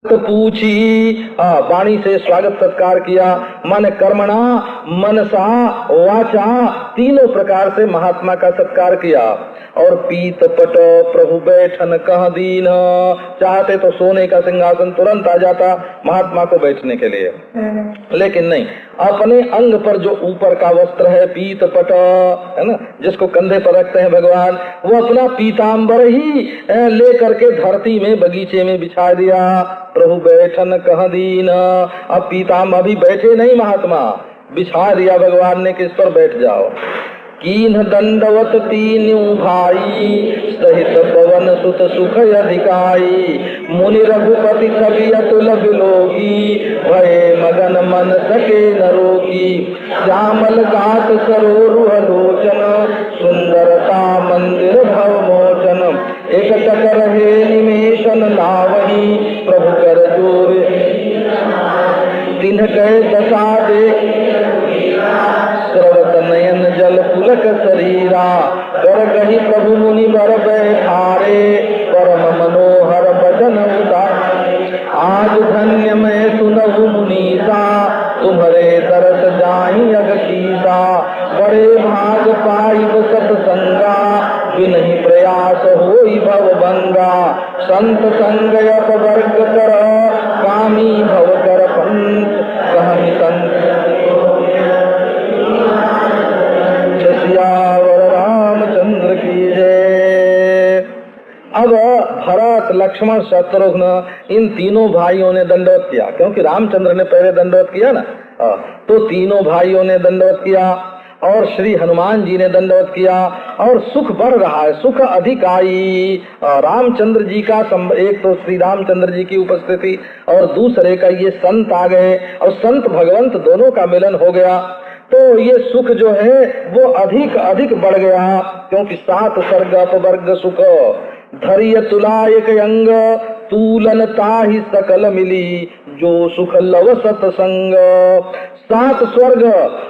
तो पूछी, वाणी से स्वागत सत्कार किया, मन कर्मणा मनसा वाचा तीनों प्रकार से महात्मा का सत्कार किया। और पीत पट प्रभु बैठन कह दीन, चाहते तो सोने का सिंहासन तुरंत आ जाता महात्मा को बैठने के लिए, लेकिन नहीं, अपने अंग पर जो ऊपर का वस्त्र है पीत पट है ना, जिसको कंधे पर रखते हैं भगवान, वो अपना पीतांबर ही लेकर के धरती में बगीचे में बिछा दिया। प्रभु बैठन कह दीन, अब पीतांबर अभी बैठे नहीं महात्मा, बिछा दिया भगवान ने कि इस पर बैठ जाओ। कीन दंडवत तीनू भाई सहित पवन सुत सुख अधिकाई, मुनि रघुपति छवि अतुल बिलोकी, भय मगन मन सके न रोकी। श्यामल गात सरोरुह लोचन, सुंदरता मंदिर भव मोचन। एक टक रहे निमेशन लावही, प्रभु कर जोर तिन्ह कहे दशा दे। स्रवत नयन जल पुलक शरीरा, कर कही प्रभु मुनि बर बैठारे, परम मनोहर बचन उतारे। आज धन्य मैं सुनहु मुनीसा, तुम्हारे तरस जाई अग कीसा। बड़े भाग पाई सतसंगा, बिनहि प्रयास होई भव भंगा। संत संग अपवर्ग कर, कामी भव कर पंथ। कहनि संत रामचंद्र की जय। अब भरत लक्ष्मण शत्रुघ्न इन तीनों भाइयों ने दंडवत किया, क्योंकि रामचंद्र ने पहले दंडवत किया ना, तो तीनों भाइयों ने दंडवत किया और श्री हनुमान जी ने दंडवत किया। और सुख बढ़ रहा है, सुख अधिक आई। रामचंद्र जी का एक तो श्री रामचंद्र जी की उपस्थिति और दूसरे का ये संत आ गए और संत भगवंत दोनों का मिलन हो गया, तो ये सुख जो है वो अधिक अधिक बढ़ गया। क्योंकि 7 सर्ग अपवर्ग सुख, धैर्य तुला एक अंग, तूलन ताहि सकल मिली, जो सुख लव सतसंग। 7 स्वर्ग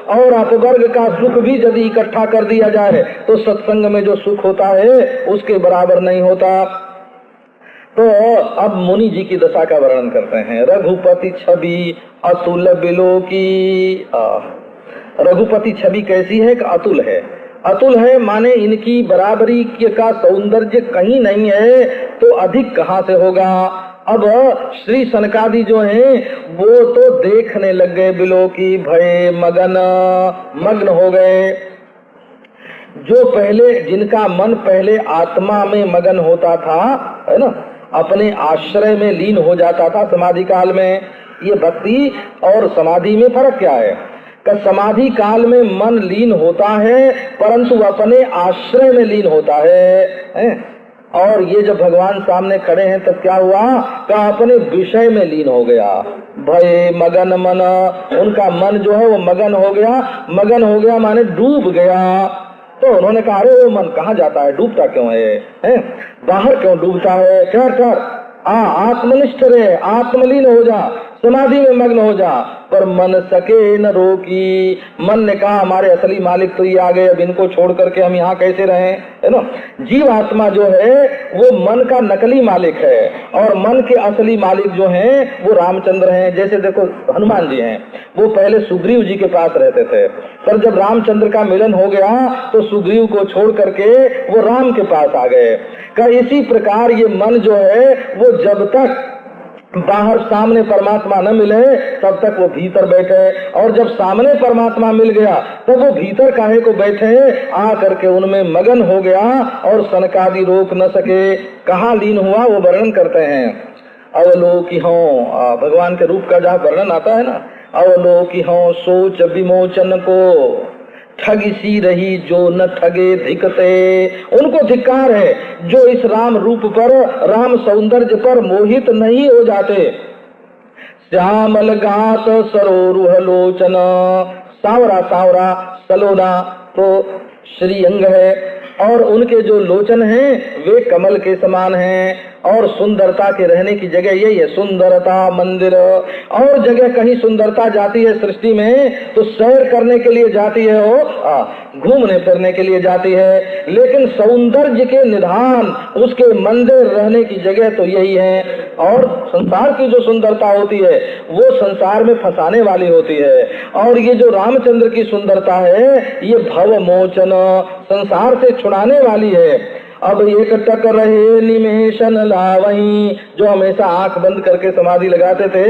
और अपवर्ग का सुख भी यदि इकट्ठा कर दिया जाए तो सत्संग में जो सुख होता है उसके बराबर नहीं होता। तो अब मुनि जी की दशा का वर्णन करते हैं। रघुपति छवि अतुल बिलोकी। रघुपति छवि कैसी है कि अतुल है। अतुल है माने इनकी बराबरी का सौंदर्य कहीं नहीं है, तो अधिक कहाँ से होगा। अब श्री सनकादि जो हैं वो तो देखने लग गए, बिलोकी भय मग्न हो गए। जो पहले जिनका मन पहले आत्मा में मगन होता था, है ना, अपने आश्रय में लीन हो जाता था समाधि काल में। ये भक्ति और समाधि में फर्क क्या है कि समाधि काल में मन लीन होता है परंतु अपने आश्रय में लीन होता है? और ये जब भगवान सामने खड़े हैं तब क्या हुआ कि अपने विषय में लीन हो गया। भय मगन मन, उनका मन जो है वो मगन हो गया माने डूब गया। तो उन्होंने कहा अरे वो मन कहाँ जाता है, डूबता क्यों है? बाहर क्यों डूबता है? ठहर आत्मनिष्ठ रहे, आत्मलीन हो जा, समाधि में मग्न हो जा। पर मन सके न रोकी। मन ने कहा हमारे असली मालिक तो ये आ गए, अब इनको छोड़ करके हम यहाँ कैसे रहें, है ना। जीव आत्मा जो है वो मन का नकली मालिक है और मन के असली मालिक जो हैं वो रामचंद्र हैं। जैसे देखो हनुमान जी हैं, वो पहले सुग्रीव जी के पास रहते थे, पर जब रामचंद्र का मिलन हो गया तो सुग्रीव को छोड़ करके वो राम के पास आ गए। इसी प्रकार ये मन जो है वो जब तक बाहर सामने परमात्मा न मिले तब तक वो भीतर बैठे, और जब सामने परमात्मा मिल गया तब वो भीतर काहे को बैठे, आ करके उनमें मगन हो गया और सनकादि रोक न सके। कहाँ लीन हुआ वो वर्णन करते हैं। अवलोकी हों, भगवान के रूप का जहाँ वर्णन आता है ना, अवलोकी हों सोच विमोचन को, ठगी सी रही जो न ठगे धिकते। उनको धिक्कार है जो इस राम रूप पर, राम सौंदर्य पर मोहित नहीं हो जाते। श्यामल गात सरोरुह लोचन, सावरा सावरा सलोना तो श्री अंग है और उनके जो लोचन हैं वे कमल के समान हैं। और सुंदरता के रहने की जगह यही है, सुंदरता मंदिर। और जगह कहीं सुंदरता जाती है सृष्टि में तो सैर करने के लिए जाती है, वो घूमने फिरने के लिए जाती है, लेकिन सौंदर्य के निधान उसके मंदिर रहने की जगह तो यही है। और संसार की जो सुंदरता होती है वो संसार में फंसाने वाली होती है, और ये जो रामचंद्र की सुंदरता है ये भव मोचन, संसार से छुड़ाने वाली है। अब एक टक रहे निमेशन लावहीं, जो हमेशा आंख बंद करके समाधि लगाते थे,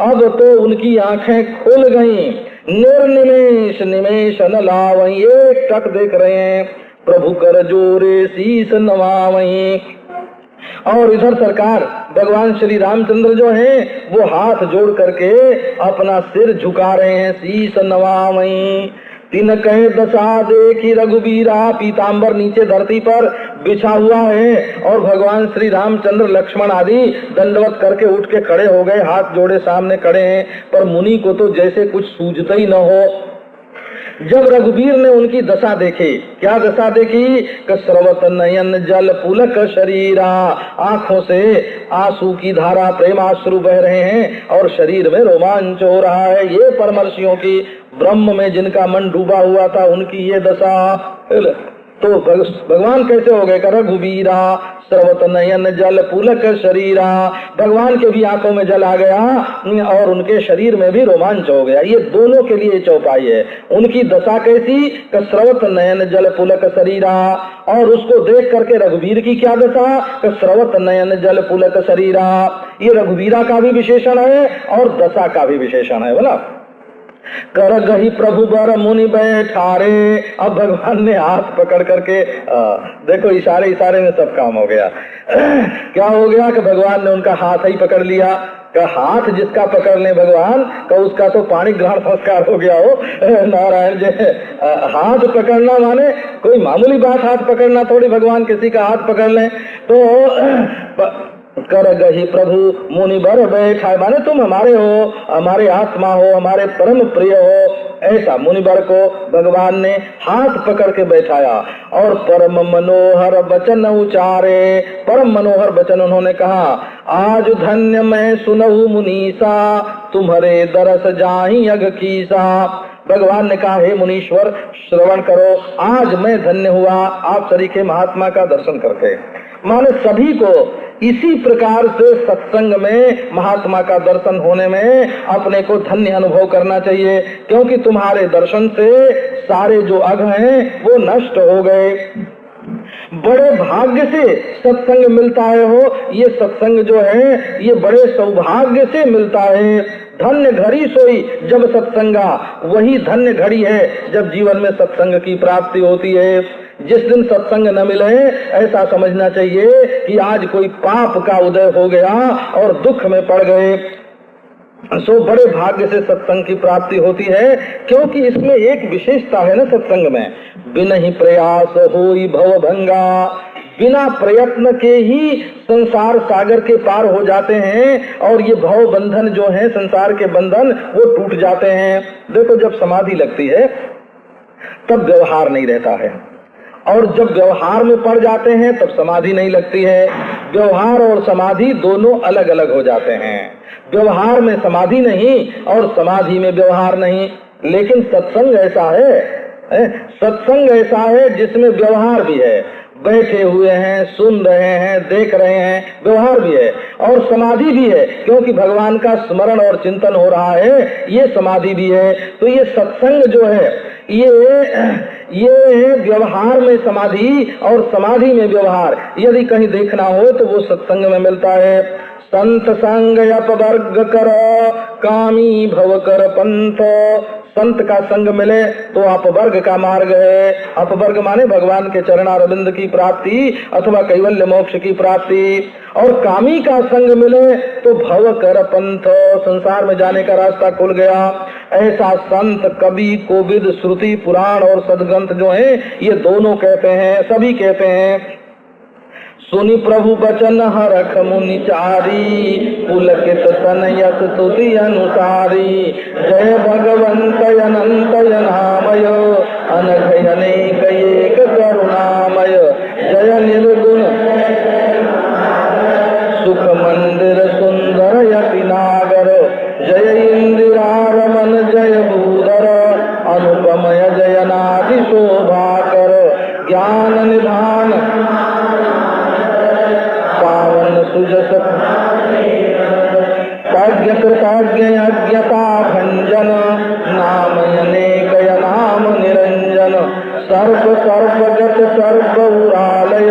अब तो उनकी आंखें खुल गईं। निर्निमेष निमेशन लावहीं, एक टक देख रहे हैं, प्रभु कर जोरे शीस नवावहीं। और इधर सरकार भगवान श्री रामचंद्र जो हैं वो हाथ जोड़ करके अपना सिर झुका रहे हैं, शीस नवावहीं। तीन कहे दशा देखी रघुबीरा, पीताम्बर नीचे धरती पर बिछा हुआ है और भगवान श्री रामचंद्र लक्ष्मण आदि दंडवत करके उठ के खड़े हो गए, हाथ जोड़े सामने खड़े हैं, पर मुनि को तो जैसे कुछ सूझता ही न हो। जब रघुवीर ने उनकी दशा देखी, क्या दशा देखी कि स्रवत नयन जल पुलक शरीरा, आंखों से आंसू की धारा प्रेमाश्रु बह रहे हैं और शरीर में रोमांच हो रहा है। ये परमर्षियों की, ब्रह्म में जिनका मन डूबा हुआ था उनकी ये दशा। तो भगवान कैसे हो गए? रघुवीरा स्रवत नयन जल पुलक शरीरा, भगवान के भी आंखों में जल आ गया और उनके शरीर में भी रोमांच हो गया। ये दोनों के लिए चौपाई है। उनकी दशा कैसी? स्रवत नयन जल पुलक शरीरा, और उसको देख करके रघुवीर की क्या दशा? स्रवत नयन जल पुलक शरीरा। ये रघुवीरा का भी विशेषण है और दशा का भी विशेषण है, बोला। कर गही प्रभु बर मुनि बैठारे, अब भगवान ने हाथ पकड़ करके देखो इशारे इशारे में सब काम हो गया। क्या हो गया कि भगवान ने उनका हाथ ही पकड़ लिया। का हाथ जिसका पकड़ ले भगवान का उसका तो पाणी ग्रहण संस्कार हो गया हो। नारायण जी, हाथ पकड़ना माने कोई मामूली बात, हाथ पकड़ना थोड़ी, भगवान किसी का हाथ पकड़ ले तो कर गही प्रभु मुनि बर बैठा, माने तुम हमारे हो, हमारे आत्मा हो, हमारे परम प्रिय हो। ऐसा मुनिवर को भगवान ने हाथ पकड़ के बैठाया और परम मनोहर वचन उचारे, परम मनोहर वचन उन्होंने कहा। आज धन्य मैं सुनहु मुनीसा, तुम्हारे दरस जाहि अग कीसा। भगवान ने कहा, हे मुनीश्वर श्रवण करो, आज मैं धन्य हुआ आप सरीखे महात्मा का दर्शन करके। माने सभी को इसी प्रकार से सत्संग में महात्मा का दर्शन होने में अपने को धन्य अनुभव करना चाहिए, क्योंकि तुम्हारे दर्शन से सारे जो अघ हैं वो नष्ट हो गए। बड़े भाग्य से सत्संग मिलता है हो, ये सत्संग जो है ये बड़े सौभाग्य से मिलता है। धन्य घड़ी सोई जब सत्संगा, वही धन्य घड़ी है जब जीवन में सत्संग की प्राप्ति होती है। जिस दिन सत्संग न मिले ऐसा समझना चाहिए कि आज कोई पाप का उदय हो गया और दुख में पड़ गए। सो बड़े भाग्य से सत्संग की प्राप्ति होती है, क्योंकि इसमें एक विशेषता है ना सत्संग में, बिना ही प्रयास होई भव भंगा, बिना प्रयत्न के ही संसार सागर के पार हो जाते हैं और ये भव बंधन जो है संसार के बंधन वो टूट जाते हैं। देखो जब समाधि लगती है तब व्यवहार नहीं रहता है, और जब व्यवहार में पड़ जाते हैं तब समाधि नहीं लगती है। व्यवहार और समाधि दोनों अलग अलग हो जाते हैं। व्यवहार में समाधि नहीं और समाधि में व्यवहार नहीं। लेकिन सत्संग ऐसा है, सत्संग ऐसा है जिसमें व्यवहार भी है, बैठे हुए हैं, सुन रहे हैं, देख रहे हैं, व्यवहार भी है और समाधि भी है, क्योंकि भगवान का स्मरण और चिंतन हो रहा है, ये समाधि भी है। तो ये सत्संग जो है ये व्यवहार में समाधि और समाधि में व्यवहार यदि कहीं देखना हो तो वो सत्संग में मिलता है। संत संग अपवर्ग कर कामी भव कर पंथ, संत का संग मिले तो अपवर्ग का मार्ग है। अपवर्ग माने भगवान के चरणारविंद की प्राप्ति अथवा कैवल्य मोक्ष की प्राप्ति, और कामी का संग मिले तो भव कर पंथ, संसार में जाने का रास्ता खुल गया। ऐसा संत कवि कोविद श्रुति पुराण और सदग्रंथ जो है ये दोनों कहते हैं, सभी कहते हैं। सुनि प्रभु बचन हरख मुनि चारी, पुलकित तनयत स्तुति अनुसारी। जय भगवंत अनंत नामय, अनघ अनेक एक करुणामय। जय निर्गुण सुख मंदिर सुंदर यति नागर। जय इंदिरा रमन जय भूधर, अनुपमय जय नादि शोभाकर। ज्ञान निधान सुजस अज्ञ कृताज्ञ अज्ञता भंजन नाम अनेक नाम निरंजन सर्व सर्वगत सर्वउरालय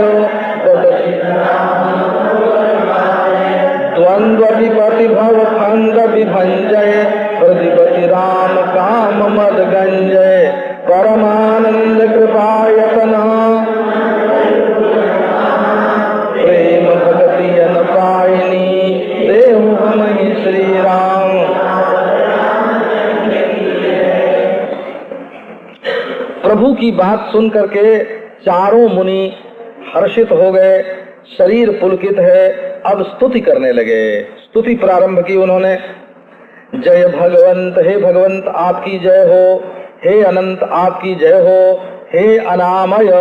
द्वंद्व विपति भव खंड विभंजय प्रतिपति राम काम मद गंजय परमानंद कृपायतन प्रेम भगति अनपायनी देहु हमहि श्री राम। प्रभु की बात सुन करके चारों मुनि हर्षित हो गए, शरीर पुलकित है। अब स्तुति करने लगे, स्तुति प्रारंभ की उन्होंने। जय भगवंत, हे भगवंत आपकी जय हो, हे अनंत आपकी जय हो, हे अनामय।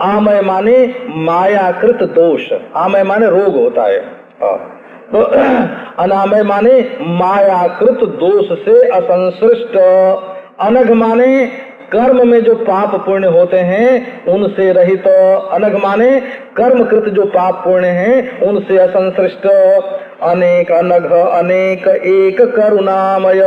आमय माने मायाकृत दोष, आमय माने रोग होता है, तो अनामय माने मायाकृत दोष से असंसृष्ट। अनघ माने कर्म में जो पाप पुण्य होते हैं उनसे रहित। अनघ माने कर्मकृत जो पाप पुण्य हैं उनसे असंसृष्ट। अनेक अनघ अनेक एक करुणामय,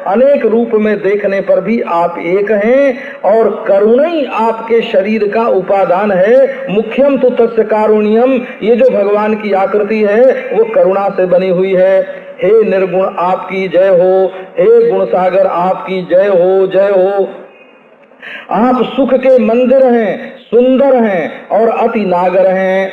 अनेक रूप में देखने पर भी आप एक हैं और करुणा ही आपके शरीर का उपादान है। मुख्यम तो तस्य कारुण्यम, ये जो भगवान की आकृति है वो करुणा से बनी हुई है। हे निर्गुण आपकी जय हो, हे गुण सागर आपकी जय हो, जय हो। आप सुख के मंदिर हैं, सुंदर हैं और अति नागर हैं।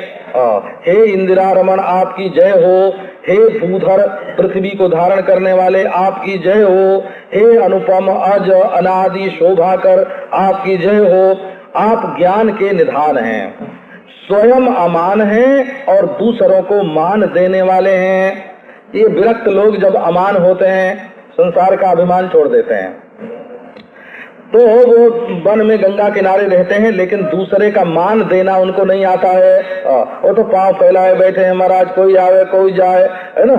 हे इंदिरा रमण आपकी जय हो, हे भूधर पृथ्वी को धारण करने वाले आपकी जय हो, हे अनुपम अज अनादि शोभाकर आपकी जय हो। आप ज्ञान के निधान हैं, स्वयं अमान हैं और दूसरों को मान देने वाले हैं। ये विरक्त लोग जब अमान होते हैं, संसार का अभिमान छोड़ देते हैं, तो वो वन में गंगा किनारे रहते हैं लेकिन दूसरे का मान देना उनको नहीं आता है। वो तो पांव फैलाए बैठे हैं, महाराज कोई आवे कोई जाए, है ना।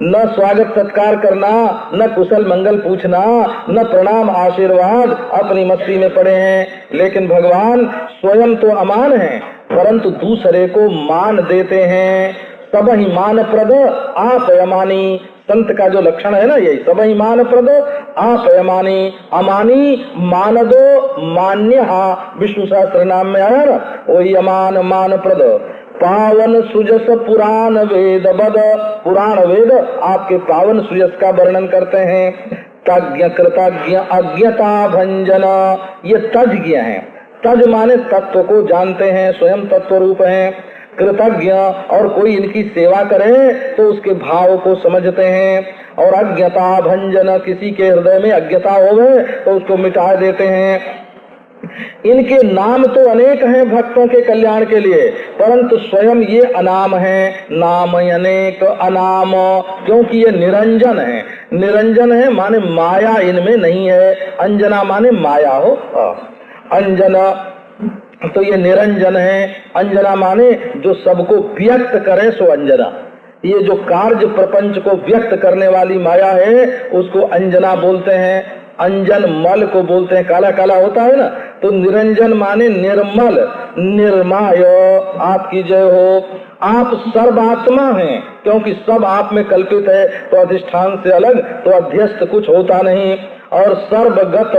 न स्वागत सत्कार करना, न कुशल मंगल पूछना, न प्रणाम आशीर्वाद, अपनी मस्ती में पड़े हैं। लेकिन भगवान स्वयं तो अमान हैं परंतु दूसरे को मान देते हैं। सब ही मान प्रद आप अमानी, संत का जो लक्षण है ना यही, सब ही मान प्रद आप अमानी। अमानी मान दो मान्य, विष्णु सहस्त्र नाम में आया ना, वही अमान मान प्रद। पावन सुजस पुराण वेद बद, पुराण वेद आपके पावन सुजस का वर्णन करते हैं। तज्ञ कृतज्ञ अज्ञता भंजन, ये तज्ञ हैं। तज माने तत्व को जानते हैं, स्वयं तत्व रूप हैं। कृतज्ञ और कोई इनकी सेवा करे तो उसके भाव को समझते हैं। और अज्ञता भंजन, किसी के हृदय में अज्ञता हो गए तो उसको मिटा देते हैं। इनके नाम तो अनेक हैं भक्तों के कल्याण के लिए, परंतु स्वयं ये अनाम हैं। नाम अनेक अनाम, क्योंकि ये निरंजन है। निरंजन है माने माया इनमें नहीं है। अंजना माने माया हो, अंजना तो ये निरंजन है। अंजना माने जो सबको व्यक्त करे सो अंजना। ये जो कार्य प्रपंच को व्यक्त करने वाली माया है उसको अंजना बोलते हैं। अंजन मल को बोलते हैं, काला काला होता है ना। तो निरंजन माने निर्मल, निर्माय आपकी जय हो। आप सर्वात्मा हैं, क्योंकि सब आप में कल्पित है तो अधिष्ठान से अलग तो अध्यस्त कुछ होता नहीं। और सर्वगत,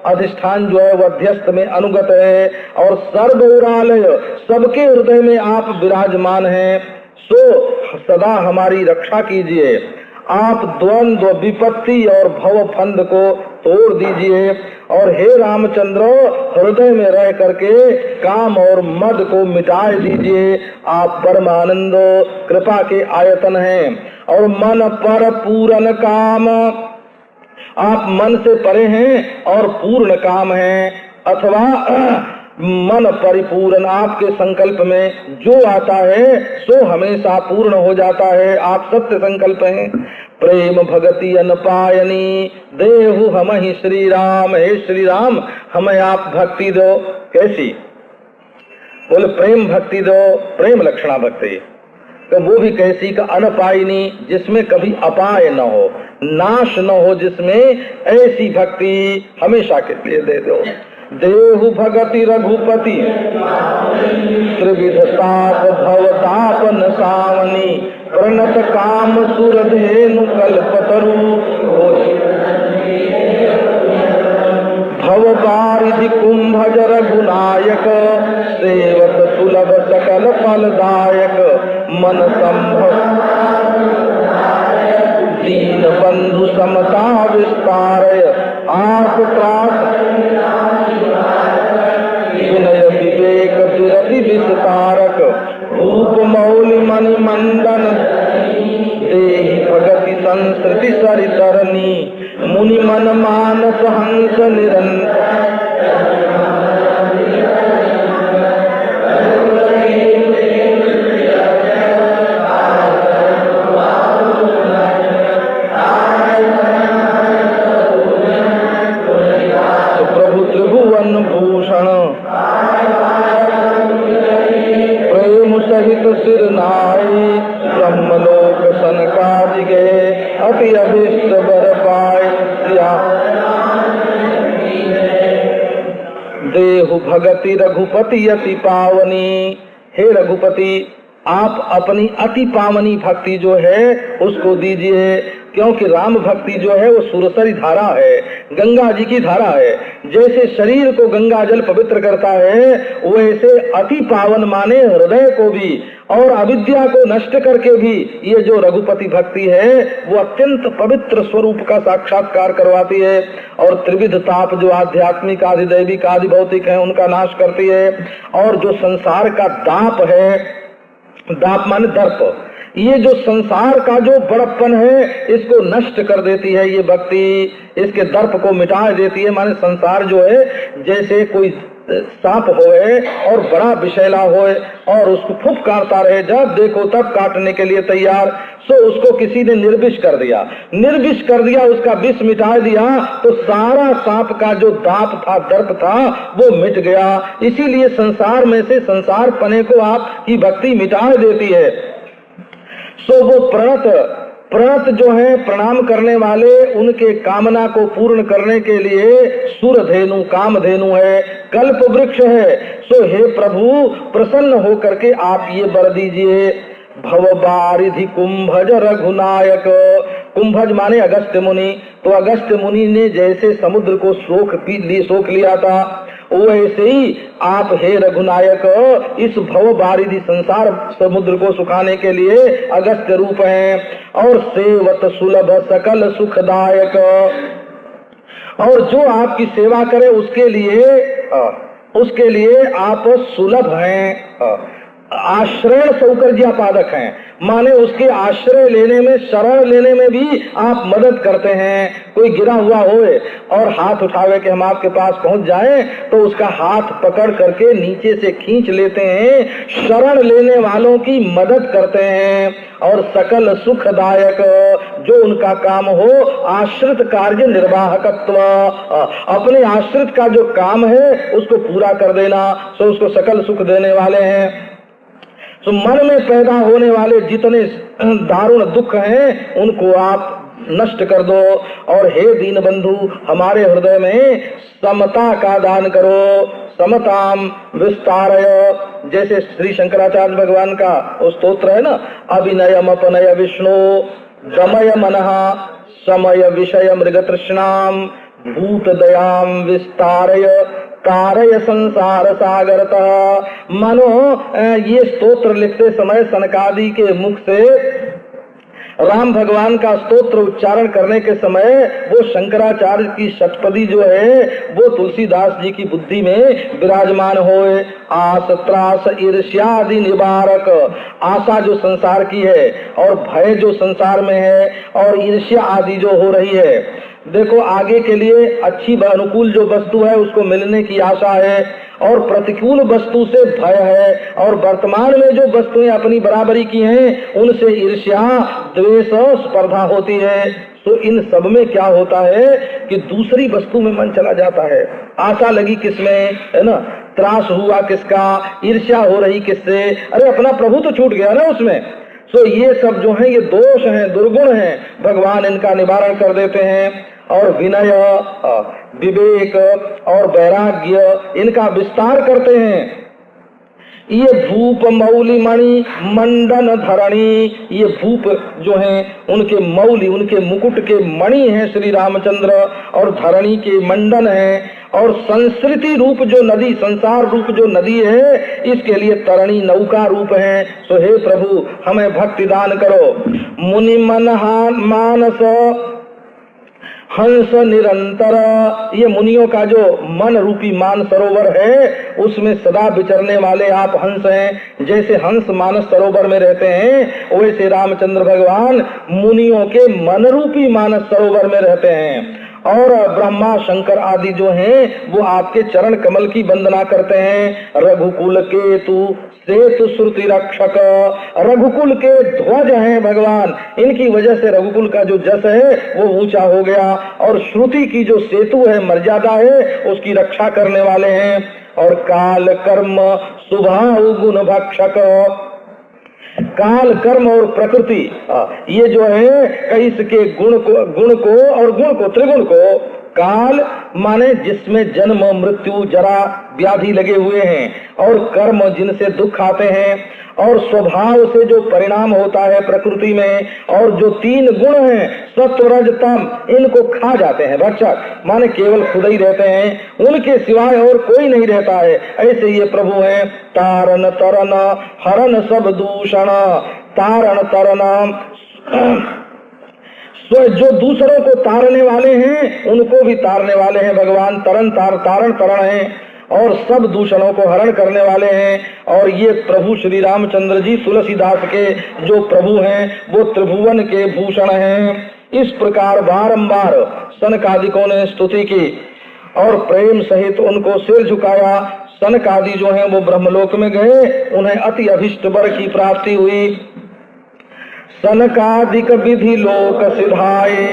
अधिष्ठान जो है वह अध्यस्त में अनुगत है। और सर्वउरालय, सबके हृदय में आप विराजमान हैं। सो सदा हमारी रक्षा कीजिए। आप द्वंद्व विपत्ति और भव फंद को तोड़ दीजिए। और हे रामचंद्र, हृदय में रह करके काम और मद को मिटा दीजिए। आप परमानंद कृपा के आयतन हैं। और मन पर पूर्ण काम, आप मन से परे हैं और पूर्ण काम हैं। अथवा मन परिपूर्ण, आपके संकल्प में जो आता है सो हमेशा पूर्ण हो जाता है। आप सत्य संकल्प हैं। प्रेम भगति अनपायनी देहु हमहि श्री राम। हे श्री राम, हमें आप भक्ति दो। कैसी? बोले प्रेम भक्ति दो, प्रेम लक्षणा भक्ति। तो वो भी कैसी का? अनपायनी, जिसमें कभी अपाय न हो, नाश न हो, जिसमें ऐसी भक्ति हमेशा के लिए दे दो। देहु भगति रघुपति त्रिविध ताप भव ताप न सावनी प्रणत काम सुर धेनु कल्पतरु भव बारिधि कुंभज रघुनायक सेवक सुलभ सकल फलदायक मन संभव दीन बंधु समता विस्तारय आप त्रास विनय विवेक दुरति विस्तारक रूप मौलि मणि मंडन देहि भगति संस्कृति सरितरणी मुनि मन मानस हंस निरंतर प्रभु त्रिभुवन भूषण प्रेम सहित सिर नाई ब्रह्मलोक सनकादि गए अति अभिष्ट बर पाए देहु भगति रघुपति अति पावनी। हे रघुपति, आप अपनी अति पावनी भक्ति जो है उसको दीजिए, क्योंकि राम भक्ति जो है वो सुरसरी धारा है, गंगा जी की धारा है। जैसे शरीर को गंगा जल पवित्र करता है, वैसे अति पावन माने हृदय को भी और अविद्या को नष्ट करके भी ये जो रघुपति भक्ति है वो अत्यंत पवित्र स्वरूप का साक्षात्कार करवाती है और त्रिविध ताप जो आध्यात्मिक आदि दैविक आदि भौतिक है उनका नाश करती है। और जो संसार का दाप है, दाप माने दर्प, ये जो संसार का जो बड़प्पन है इसको नष्ट कर देती है ये भक्ति, इसके दर्प को मिटा देती है। माने संसार जो है जैसे कोई सांप होए और बड़ा विषैला होए और उसको फुफकारता रहे, जब देखो तब काटने के लिए तैयार, सो उसको किसी ने निर्विष कर दिया, निर्विष कर दिया, उसका विष मिटा दिया तो सारा सांप का जो दाप था, दर्प था, वो मिट गया। इसीलिए संसार में से संसार पने को आपकी भक्ति मिटा देती है। सो वो प्रणत जो है प्रणाम करने वाले, उनके कामना को पूर्ण करने के लिए सुरधेनु कामधेनु है, कल्प वृक्ष है। सो हे प्रभु, प्रसन्न होकर के आप ये वर दीजिए। भव बारिधि कुंभज रघुनायक, कुंभज माने अगस्त्य मुनि, तो अगस्त्य मुनि ने जैसे समुद्र को सोख लिया था, वैसे ही आप हे रघुनायक इस भव बारिधि संसार समुद्र को सुखाने के लिए अगस्त्य रूप हैं। और सेवत सुलभ सकल सुखदायक, और जो आपकी सेवा करे उसके लिए आप सुलभ हैं, आश्रय सौकर्यापादक हैं, माने उसके आश्रय लेने में, शरण लेने में भी आप मदद करते हैं। कोई गिरा हुआ होए और हाथ उठावे के हम आपके पास पहुंच जाएं तो उसका हाथ पकड़ करके नीचे से खींच लेते हैं, शरण लेने वालों की मदद करते हैं। और सकल सुखदायक, जो उनका काम हो आश्रित कार्य निर्वाहकत्व, अपने आश्रित का जो काम है उसको पूरा कर देना, सो उसको सकल सुख देने वाले हैं। तो मन में पैदा होने वाले जितने दारुण दुख हैं उनको आप नष्ट कर दो। और हे दीन बंधु, हमारे हृदय में समता का दान करो, समताम विस्तारय। जैसे श्री शंकराचार्य भगवान का वो स्तोत्र है ना, अभिनयम अपनय विष्णु गमय मनः समय विषय मृग तृष्णाम भूत दयाम विस्तारय कारय संसार सागरतः। मानो ये स्तोत्र लिखते समय सनकादि के मुख से राम भगवान का स्तोत्र उच्चारण करने के समय वो शंकराचार्य की षटपदी जो है वो तुलसीदास जी की बुद्धि में विराजमान होए। आस त्रास ईर्ष्या आदि निवारक, आशा जो संसार की है और भय जो संसार में है और ईर्ष्या आदि जो हो रही है, देखो आगे के लिए अच्छी अनुकूल जो वस्तु है उसको मिलने की आशा है और प्रतिकूल वस्तु से भय है, और वर्तमान में जो वस्तुएं अपनी बराबरी की हैं उनसे ईर्ष्या द्वेष स्पर्धा होती है। तो इन सब में क्या होता है कि दूसरी वस्तु में मन चला जाता है। आशा लगी किसमें, है ना, त्रास हुआ किसका, ईर्ष्या हो रही किससे, अरे अपना प्रभु तो छूट गया ना उसमें। तो ये सब जो है ये दोष हैं, दुर्गुण हैं, भगवान इनका निवारण कर देते हैं। और विनय, विवेक और वैराग्य इनका विस्तार करते हैं। ये भूप मौली मणि मंडन धरणी, ये भूप जो हैं उनके मौली, उनके मुकुट के मणि हैं श्री रामचंद्र, और धरणी के मंडन हैं, और संस्कृति रूप जो नदी, संसार रूप जो नदी है, इसके लिए तरणी नौका रूप है। सो हे प्रभु हमें भक्ति दान करो। मुनि मन मानस हंस निरंतर, ये मुनियों का जो मन रूपी मान सरोवर है उसमें सदा विचरने वाले आप हंस हैं। जैसे हंस मानस सरोवर में रहते हैं वैसे रामचंद्र भगवान मुनियों के मन रूपी मानस सरोवर में रहते हैं। और ब्रह्मा शंकर आदि जो हैं वो आपके चरण कमल की वंदना करते हैं। रघुकुल केतु सेतु श्रुति रक्षक, रघुकुल के ध्वज हैं भगवान, इनकी वजह से रघुकुल का जो जस है वो ऊंचा हो गया, और श्रुति की जो सेतु है, मर्यादा है, उसकी रक्षा करने वाले हैं। और काल कर्म स्वभाव गुण भक्षक, काल कर्म और प्रकृति ये जो है कई इसके गुण को और गुण को, त्रिगुण को, काल माने जिसमें जन्म मृत्यु जरा व्याधि लगे हुए हैं, और कर्म जिनसे दुख आते हैं, और स्वभाव से जो परिणाम होता है प्रकृति में, और जो तीन गुण हैं सत्व रज तम, इनको खा जाते हैं भक्षक, माने केवल खुद ही रहते हैं, उनके सिवाय और कोई नहीं रहता है। ऐसे ये प्रभु हैं। तारण तरन हरण सब दूषण, तारण तरन जो दूसरों को तारने वाले हैं उनको भी तारने वाले हैं भगवान। तारण तरण है, और सब दूषणों को हरण करने वाले हैं। और ये प्रभु श्री रामचंद्र जी तुलसीदास के जो प्रभु हैं वो त्रिभुवन के भूषण हैं। इस प्रकार बारंबार सनकादिकों ने स्तुति की और प्रेम सहित उनको सिर झुकाया। सनकादि जो हैं वो ब्रह्मलोक में गए, उन्हें अति अभिष्ट वर की प्राप्ति हुई। सनकादिक विधि लोक सिधाए,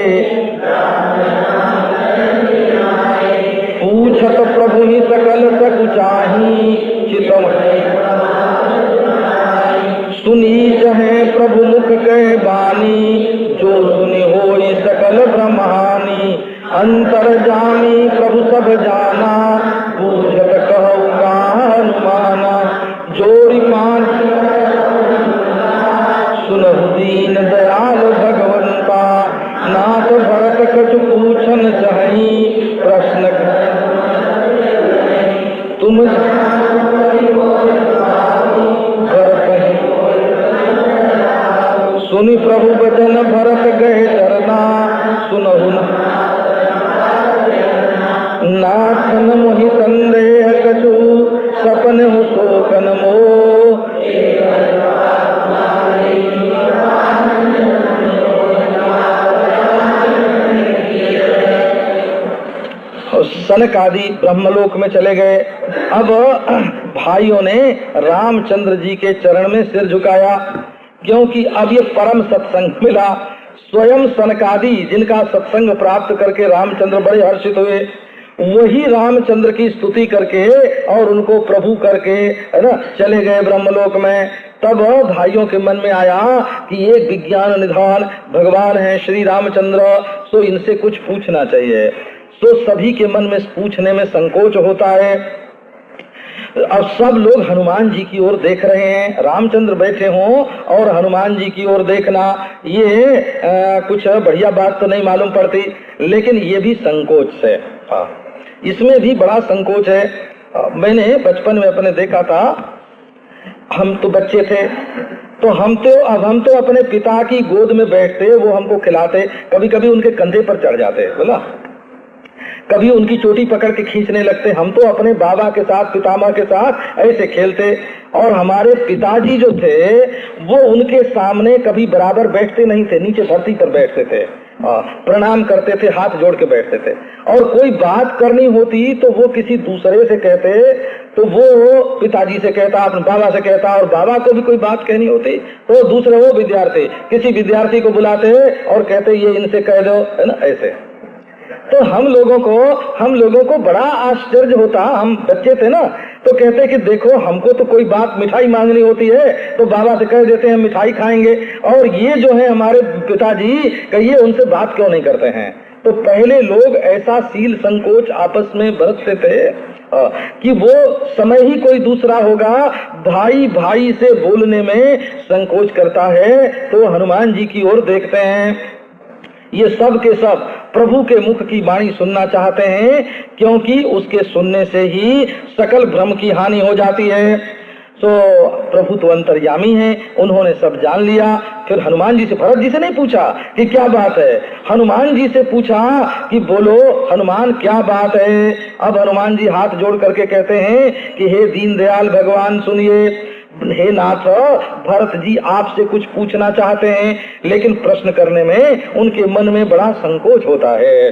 पूछत प्रभु ही सकल सकुचाही, चितम सुनीच है प्रभु मुख कह बानी, जो सुनि होई सकल ब्रह्मानी। अंतर्जामी प्रभु सब जाना, पूछत कहु अनुमाना। जोड़ी मान सुनहु दीन दयाल भगवंता, नाथ भरत कछु पूछन चाही, प्रश्न तुम सुनि प्रभु वचन भरत गए चरना, सुनहु नाथन मोहि संदेह कछु, सपन हो शोकन मोह। सनक आदि ब्रह्मलोक में चले गए। अब भाइयों ने रामचंद्र जी के चरण में सिर झुकाया, क्योंकि अब ये परम सत्संग मिला। स्वयं सनकादि जिनका सत्संग प्राप्त करके रामचंद्र बड़े हर्षित हुए, वही रामचंद्र की स्तुति करके और उनको प्रभु करके है ना चले गए ब्रह्मलोक में। तब भाइयों के मन में आया कि ये विज्ञान निधान भगवान है श्री रामचंद्र, तो इनसे कुछ पूछना चाहिए। तो सभी के मन में पूछने में संकोच होता है। अब सब लोग हनुमान जी की ओर देख रहे हैं, रामचंद्र बैठे हों और हनुमान जी की ओर देखना, ये कुछ बढ़िया बात तो नहीं मालूम पड़ती, लेकिन ये भी संकोच है। इसमें भी बड़ा संकोच है। मैंने बचपन में अपने देखा था, हम तो बच्चे थे, तो हम तो अपने पिता की गोद में बैठते, वो हमको खिलाते, कभी कभी उनके कंधे पर चढ़ जाते, बोला, कभी उनकी चोटी पकड़ के खींचने लगते। हम तो अपने बाबा के साथ, पितामह के साथ ऐसे खेलते, और हमारे पिताजी जो थे वो उनके सामने कभी बराबर बैठते नहीं थे, नीचे धरती पर बैठते थे, प्रणाम करते थे, हाथ जोड़ के बैठते थे। और कोई बात करनी होती तो वो किसी दूसरे से कहते, तो वो पिताजी से कहता, अपने बाबा से कहता, और बाबा को भी कोई बात कहनी होती तो दूसरे वो विद्यार्थी, किसी विद्यार्थी को बुलाते और कहते ये इनसे कह दो, है ना, ऐसे। तो हम लोगों को बड़ा आश्चर्य होता, हम बच्चे थे ना, तो कहते कि देखो हमको तो कोई बात मिठाई मांगनी होती है तो बाबा से कह देते हैं मिठाई खाएंगे, और ये जो है हमारे पिताजी कहिए उनसे बात क्यों नहीं करते हैं। तो पहले लोग ऐसा सील संकोच आपस में बरतते थे, कि वो समय ही कोई दूसरा होगा। भाई भाई से बोलने में संकोच करता है तो हनुमान जी की ओर देखते हैं। ये सब के सब प्रभु के मुख की वाणी सुनना चाहते हैं, क्योंकि उसके सुनने से ही सकल भ्रम की हानि हो जाती है। तो प्रभु तो अंतर्यामी हैं, उन्होंने सब जान लिया। फिर हनुमान जी से, भरत जी से नहीं पूछा कि क्या बात है, हनुमान जी से पूछा कि बोलो हनुमान क्या बात है। अब हनुमान जी हाथ जोड़ करके कहते हैं कि हे दीनदयाल भगवान सुनिए, हे नाथ, भरत जी आपसे कुछ पूछना चाहते हैं, लेकिन प्रश्न करने में उनके मन में बड़ा संकोच होता है।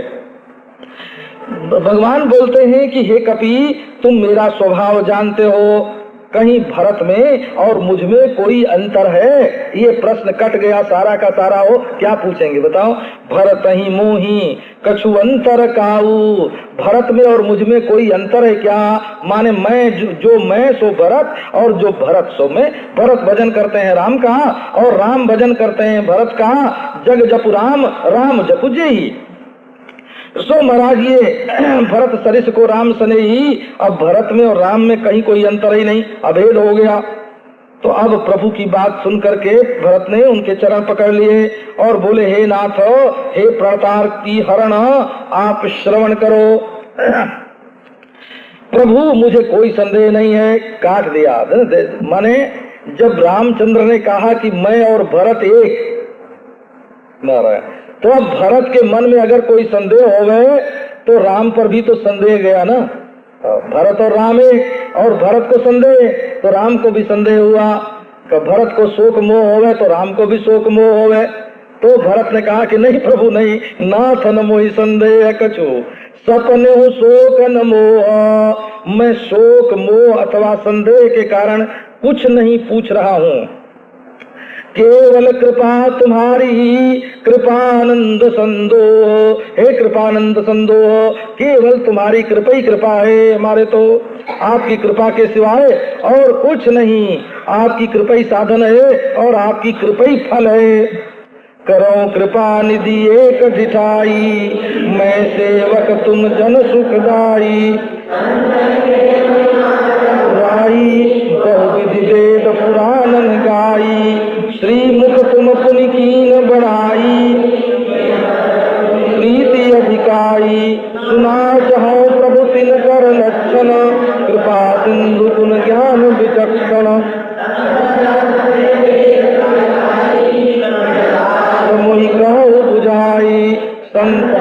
भगवान बोलते हैं कि हे कपि, तुम मेरा स्वभाव जानते हो, कहीं भरत में और मुझ में कोई अंतर है? ये प्रश्न कट गया सारा का सारा। हो क्या पूछेंगे बताओ? भरत ही मोही कछु अंतर काऊ, भरत में और मुझ में कोई अंतर है क्या? माने मैं जो मैं सो भरत और जो भरत सो मैं। भरत भजन करते हैं राम का और राम भजन करते हैं भरत का। जग जपु राम, राम जपु जेहि। सो महाराज ये भरत सरिस को राम सने ही, अब भरत में और राम में कहीं कोई अंतर ही नहीं, अभेद हो गया। तो अब प्रभु की बात सुन करके भरत ने उनके चरण पकड़ लिए और बोले, हे नाथ, हे प्रणतार की हरण, आप श्रवण करो। प्रभु मुझे कोई संदेह नहीं है। काट दिया। माने जब रामचंद्र ने कहा कि मैं और भरत एक, तो अब भरत के मन में अगर कोई संदेह हो गए तो राम पर भी तो संदेह गया ना। भरत और राम एक, और भरत को संदेह तो राम को भी संदेह हुआ। भरत को शोक मोह हो गए तो राम को भी शोक मोह हो गए। तो भरत ने कहा कि नहीं प्रभु नहीं, नाथ न मोहि संदेह कछु, सपने हो शोक न मोह। मैं शोक मोह अथवा संदेह के कारण कुछ नहीं पूछ रहा हूँ, केवल कृपा तुम्हारी, कृपानंद संदो। हे कृपानंद संदो, केवल तुम्हारी कृपा ही कृपा है हमारे तो। आपकी कृपा के सिवाय और कुछ नहीं। आपकी कृपा ही साधन है और आपकी कृपा ही फल है। करो कृपा निधि एक ढिठाई, मैं सेवक तुम जन सुखदाई। बहुविधि वेद पुराणन गाई, श्रीमुख तुम पुनि कीन बढ़ाई। प्रीति अधिकाई सुना चाहो प्रभु तिन कर लक्षण, कृपा सिंधु गुण ज्ञान विचक्षण। मोहि कहो बुझाई संत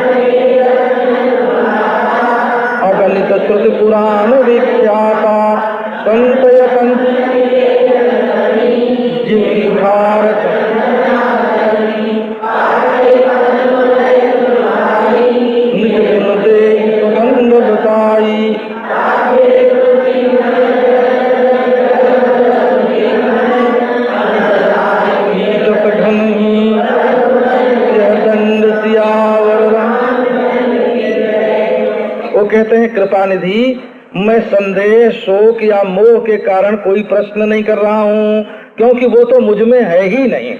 अगणित श्रुति पुराण विख्याता। संतय जिन भारत सुगंध बताई। वो कहते हैं कृपा निधि, मैं संदेह शोक या मोह के कारण कोई प्रश्न नहीं कर रहा हूँ, क्योंकि वो तो मुझ में है ही नहीं।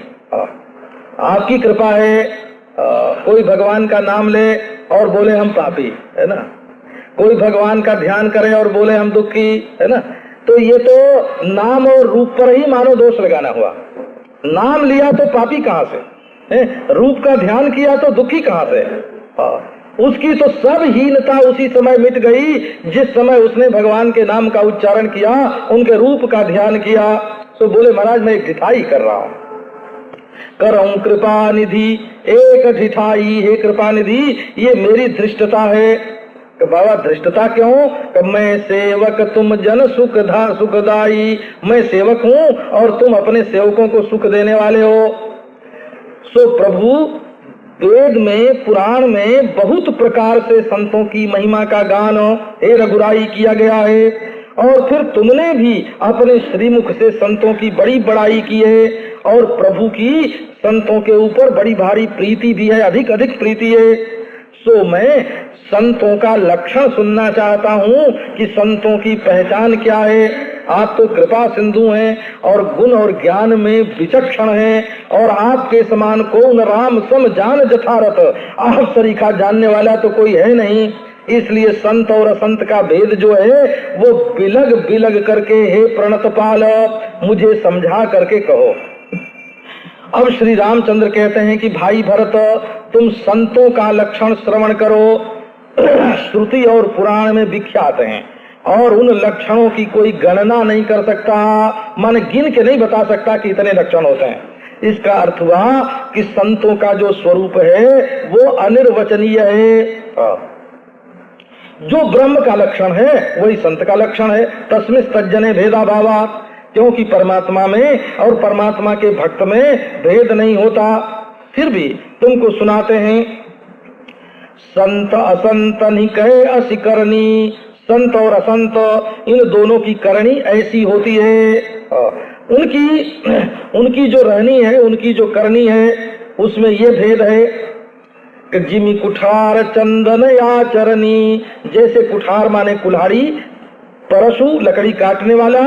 आपकी कृपा है। कोई भगवान का नाम ले और बोले हम पापी, है ना। कोई भगवान का ध्यान करे और बोले हम दुखी, है ना। तो ये तो नाम और रूप पर ही मानो दोष लगाना हुआ। नाम लिया तो पापी कहाँ से, रूप का ध्यान किया तो दुखी कहाँ से। उसकी तो सब हीनता उसी समय मिट गई जिस समय उसने भगवान के नाम का उच्चारण किया, उनके रूप का ध्यान किया। तो बोले महाराज मैं एक ढिठाई कर रहा हूँ। करऊं कृपा निधि एक ढिठाई। हे कृपा निधि, ये मेरी धृष्टता है। तो बाबा धृष्टता क्यों? कि मैं सेवक तुम जन सुखदाई। मैं सेवक हूँ और तुम अपने सेवकों को सुख देने वाले हो। सो प्रभु वेद में पुराण में बहुत प्रकार से संतों की महिमा का गान हे रघुराई किया गया है, और फिर तुमने भी अपने श्रीमुख से संतों की बड़ी बड़ाई की है, और प्रभु की संतों के ऊपर बड़ी भारी प्रीति भी है, अधिक अधिक प्रीति है। सो मैं संतों का लक्षण सुनना चाहता हूँ कि संतों की पहचान क्या है। आप तो कृपा सिंधु हैं और गुण और ज्ञान में विचक्षण हैं, और आपके समान कौन राम सम जान जठारत। आप सरीखा जानने वाला तो कोई है नहीं। इसलिए संत और असंत का भेद जो है वो बिलग बिलग करके हे प्रणतपाल मुझे समझा करके कहो। अब श्री रामचंद्र कहते हैं कि भाई भरत, तुम संतों का लक्षण श्रवण करो। श्रुति और पुराण में विख्यात हैं और उन लक्षणों की कोई गणना नहीं कर सकता, मन गिन के नहीं बता सकता कि इतने लक्षण होते हैं। इसका अर्थ हुआ कि संतों का जो स्वरूप है वो अनिर्वचनीय है। जो ब्रह्म का लक्षण है वही संत का लक्षण है। तस्मिन् तज्जने भेदा भावा, क्योंकि परमात्मा में और परमात्मा के भक्त में भेद नहीं होता। फिर भी तुमको सुनाते हैं, संत असंत निकहे असि करनी, संत और असंत इन दोनों की करनी ऐसी होती है। उनकी जो रहनी है, उनकी जो करनी है, उसमें ये भेद है कि जिमी कुठार चंदन आचरणी, जैसे कुठार माने कुल्हाड़ी, परशु लकड़ी काटने वाला,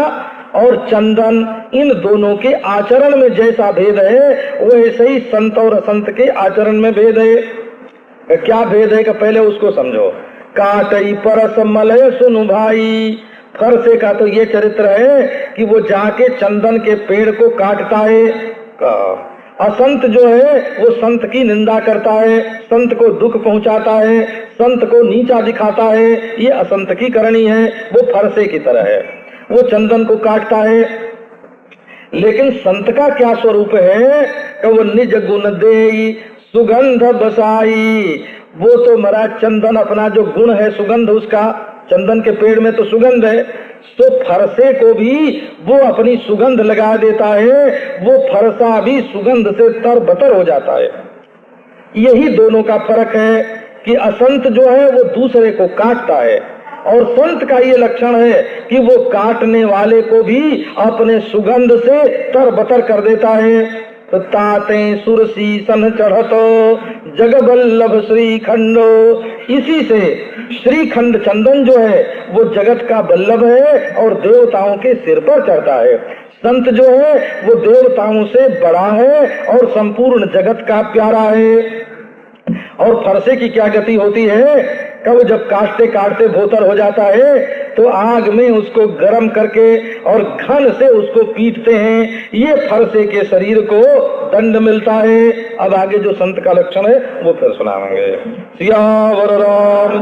और चंदन, इन दोनों के आचरण में जैसा भेद है वैसे ही संत और असंत के आचरण में भेद है। क्या भेद है कि पहले उसको समझो। काटई परस मलय सुनु भाई, फरसे का तो ये चरित्र है कि वो जाके चंदन के पेड़ को काटता है। असंत जो है वो संत की निंदा करता है, संत को दुख पहुंचाता है, संत को नीचा दिखाता है। ये असंत की करनी है। वो फरसे की तरह है, वो चंदन को काटता है। लेकिन संत का क्या स्वरूप है कि वो निज गुण देई सुगंध बसाई। वो तो मरा चंदन अपना जो गुण है, सुगंध उसका, चंदन के पेड़ में तो सुगंध है, तो फरसे को भी वो अपनी सुगंध लगा देता है। वो फरसा भी सुगंध से तरबतर हो जाता है। यही दोनों का फर्क है कि असंत जो है वो दूसरे को काटता है और संत का ये लक्षण है कि वो काटने वाले को भी अपने सुगंध से तरबतर कर देता है। तो ताते सुरसी सन चढ़तो जगबल्लभ श्रीखंडो, इसी से श्रीखंड चंदन जो है वो जगत का बल्लभ है और देवताओं के सिर पर चढ़ता है। संत जो है वो देवताओं से बड़ा है और संपूर्ण जगत का प्यारा है। और फरसे की क्या गति होती है, कब जब काटते काटते भोतर हो जाता है तो आग में उसको गर्म करके और घन से उसको पीटते हैं। ये फरसे के शरीर को दंड मिलता है। अब आगे जो संत का लक्षण है वो फिर सुनाएंगे। सियावर राम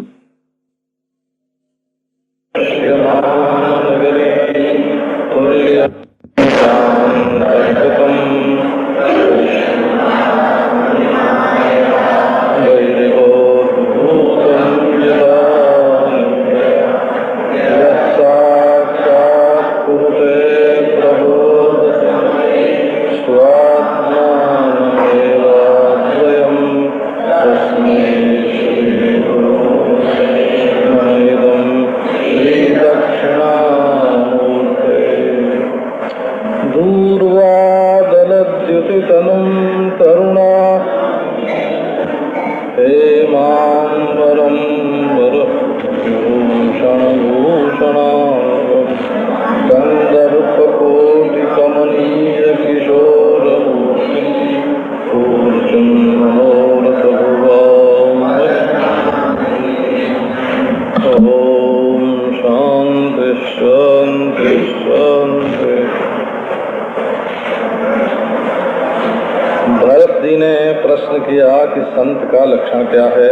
संत का लक्षण क्या है।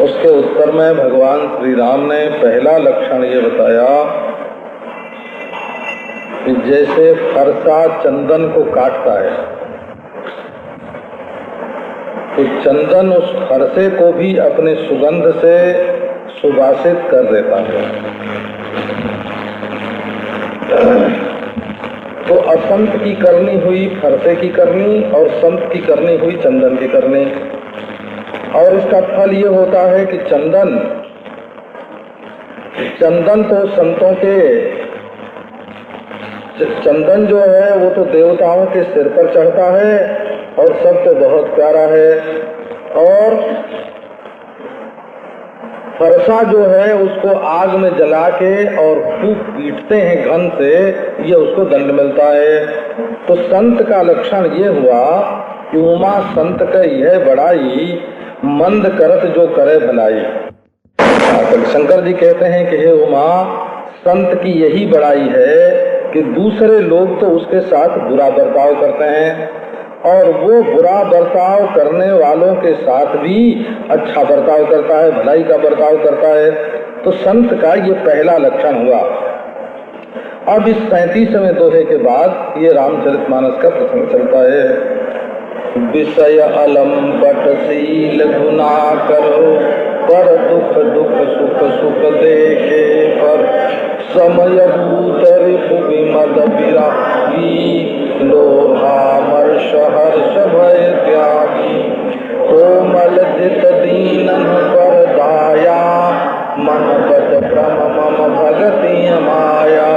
उसके उत्तर में भगवान श्री राम ने पहला लक्षण ये बताया कि जैसे फरसा चंदन को काटता है तो चंदन उस फरसे को भी अपने सुगंध से सुवासित कर देता है। तो असंत की करनी हुई फरसे की करनी और संत की करनी हुई चंदन की करनी। और इसका फल ये होता है कि चंदन तो संतों के, चंदन जो है वो तो देवताओं के सिर पर चढ़ता है और सबको बहुत प्यारा है। और फरसा जो है उसको आग में जला के और खूब पीटते हैं घन से, ये उसको दंड मिलता है। तो संत का लक्षण ये हुआ कि उमा संत का यह बड़ाई मंद करत जो करे भलाई। शंकर जी कहते हैं कि हे उमा, संत की यही बड़ाई है कि दूसरे लोग तो उसके साथ बुरा बर्ताव करते हैं और वो बुरा बर्ताव करने वालों के साथ भी अच्छा बर्ताव करता है, भलाई का बर्ताव करता है। तो संत का ये पहला लक्षण हुआ। अब इस 37वें दोहे के बाद ये रामचरितमानस का प्रसंग चलता है। विषय अलंपट शील गुना करो, पर दुख दुख सुख सुख देखे पर। समय भूत रिपु विमद विरागी, लोभा मर्ष हर्ष भय त्यागी। कोमल जित दीनन पर दाया, मन बच भ्रम मम भगति माया।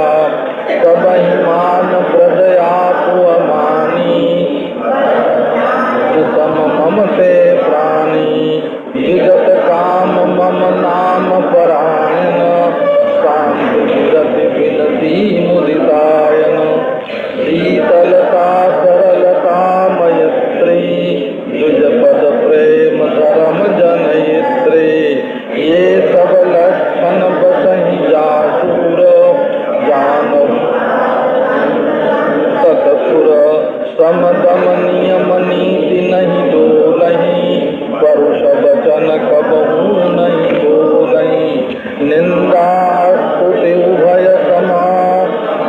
सबहि मान ब्रज आपु अमानी, सम मम ते प्राणी। विगत काम मम नाम परायण, शांति विरति विनती मुदितायन। शीतलता सरलता मयत्री, द्विज पद प्रेम धर्म जनयित्री। ये सब लक्षण बसहि जासुर, जानो तत्पुर। समदम नियम नीति नहीं डोलहि, परुष वचन कबहू नहीं बोलहि। निंदा स्तुति उभय समा,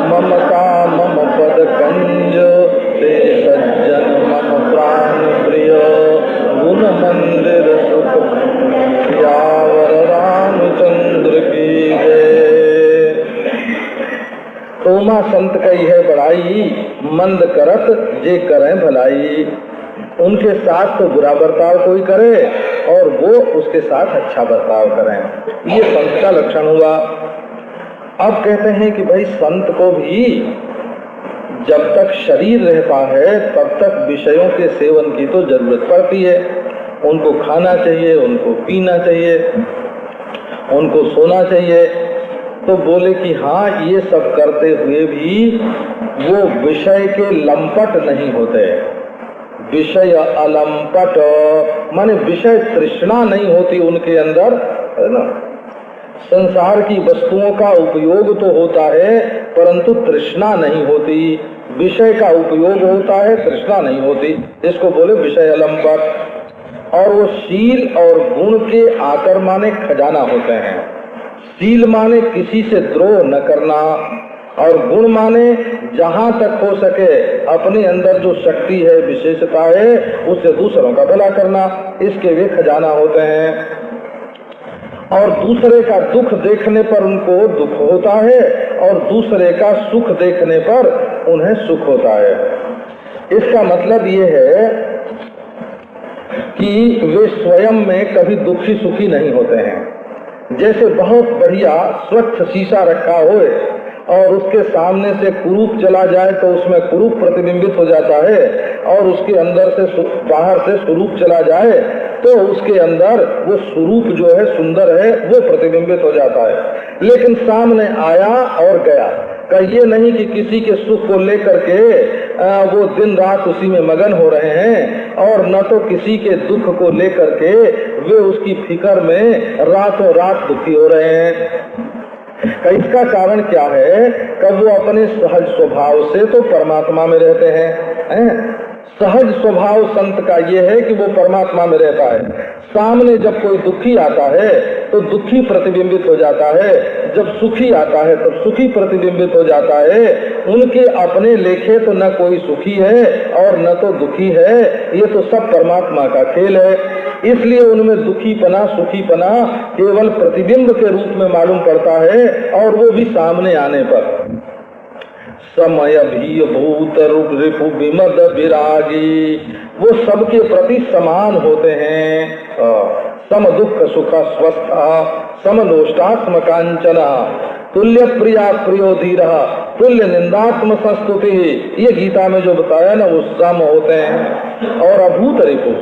ममता मम पद कंज। ते सज्जन मम प्राण प्रिय, गुण मंदिर सुख यावर रामचंद्र की जय। उमा संत कही है बड़ाई, मंद करत जे करें भलाई। उनके साथ तो बुरा बर्ताव कोई करे और वो उसके साथ अच्छा बर्ताव करें, ये संत का लक्षण हुआ। अब कहते हैं कि भाई संत को भी जब तक शरीर रहता है तब तक विषयों के सेवन की तो जरूरत पड़ती है। उनको खाना चाहिए, उनको पीना चाहिए, उनको सोना चाहिए। तो बोले कि हाँ, ये सब करते हुए भी वो विषय के लंपट नहीं होते। विषय अलंपट माने विषय तृष्णा नहीं होती उनके अंदर, है ना। संसार की वस्तुओं का उपयोग तो होता है परंतु तृष्णा नहीं होती। विषय का उपयोग होता है, तृष्णा नहीं होती, इसको बोले विषय अलंपट। और वो शील और गुण के आकर माने खजाना होते हैं। शील माने किसी से द्रोह न करना, और गुण माने जहाँ तक हो सके अपने अंदर जो शक्ति है, विशेषता है, उससे दूसरों का भला करना, इसके वे खजाना होते हैं। और दूसरे का दुख देखने पर उनको दुख होता है और दूसरे का सुख देखने पर उन्हें सुख होता है। इसका मतलब ये है कि वे स्वयं में कभी दुखी सुखी नहीं होते हैं। जैसे बहुत बढ़िया स्वच्छ शीशा रखा होए और उसके सामने से कुरूप चला जाए तो उसमें कुरूप प्रतिबिंबित हो जाता है, और उसके अंदर से बाहर से स्वरूप चला जाए तो उसके अंदर वो स्वरूप जो है सुंदर है वो प्रतिबिंबित हो जाता है। लेकिन सामने आया और गया का ये नहीं कि किसी के सुख को लेकर के वो दिन रात उसी में मगन हो रहे हैं, और न तो किसी के दुख को लेकर के वे उसकी फिक्र में रातों रात दुखी हो रहे हैं। इसका कारण क्या है? कब वो अपने सहज स्वभाव से तो परमात्मा में रहते हैं। सहज स्वभाव संत का ये है कि वो परमात्मा में रहता है। सामने जब कोई दुखी आता है तो दुखी प्रतिबिंबित हो जाता है, जब सुखी आता है तब सुखी प्रतिबिंबित हो जाता है। उनके अपने लेखे तो न कोई सुखी है और न तो दुखी है, ये तो सब परमात्मा का खेल है। इसलिए उनमें दुखीपना सुखीपना केवल प्रतिबिंब के रूप में मालूम पड़ता है, और वो भी सामने आने पर। समय भी भूत रिपु विमद विरागी, वो सबके प्रति समान होते हैं। सम दुख सुख स्वस्था, सम लोष्टात्म कांचना, तुल्य प्रिया प्रियो धीरा, तुल्य निंदात्म संस्तुति। ये गीता में जो बताया ना, वो सम होते हैं। और अभूत रिपु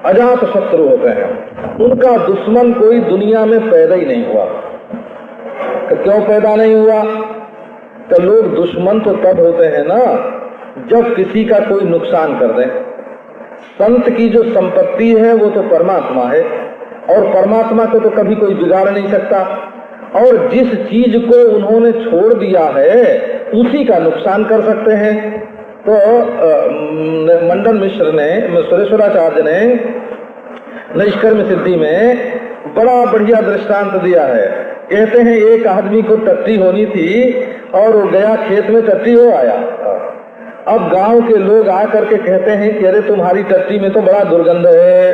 अजात शत्रु होते हैं। उनका दुश्मन कोई दुनिया में पैदा ही नहीं हुआ। क्यों पैदा नहीं हुआ? तो लोग दुश्मन तो तब होते हैं ना जब किसी का कोई नुकसान कर दे। संत की जो संपत्ति है वो तो परमात्मा है, और परमात्मा को तो कभी कोई बिगाड़ नहीं सकता, और जिस चीज को उन्होंने छोड़ दिया है उसी का नुकसान कर सकते हैं। तो मंडन मिश्र ने, सुरेश्वराचार्य ने निष्कर्म सिद्धि में बड़ा बढ़िया दृष्टांत दिया है। कहते हैं एक आदमी को टट्टी होनी थी और वो गया खेत में, टट्टी हो आया। अब गांव के लोग आकर के कहते हैं कि अरे तुम्हारी टट्टी में तो बड़ा दुर्गंध है।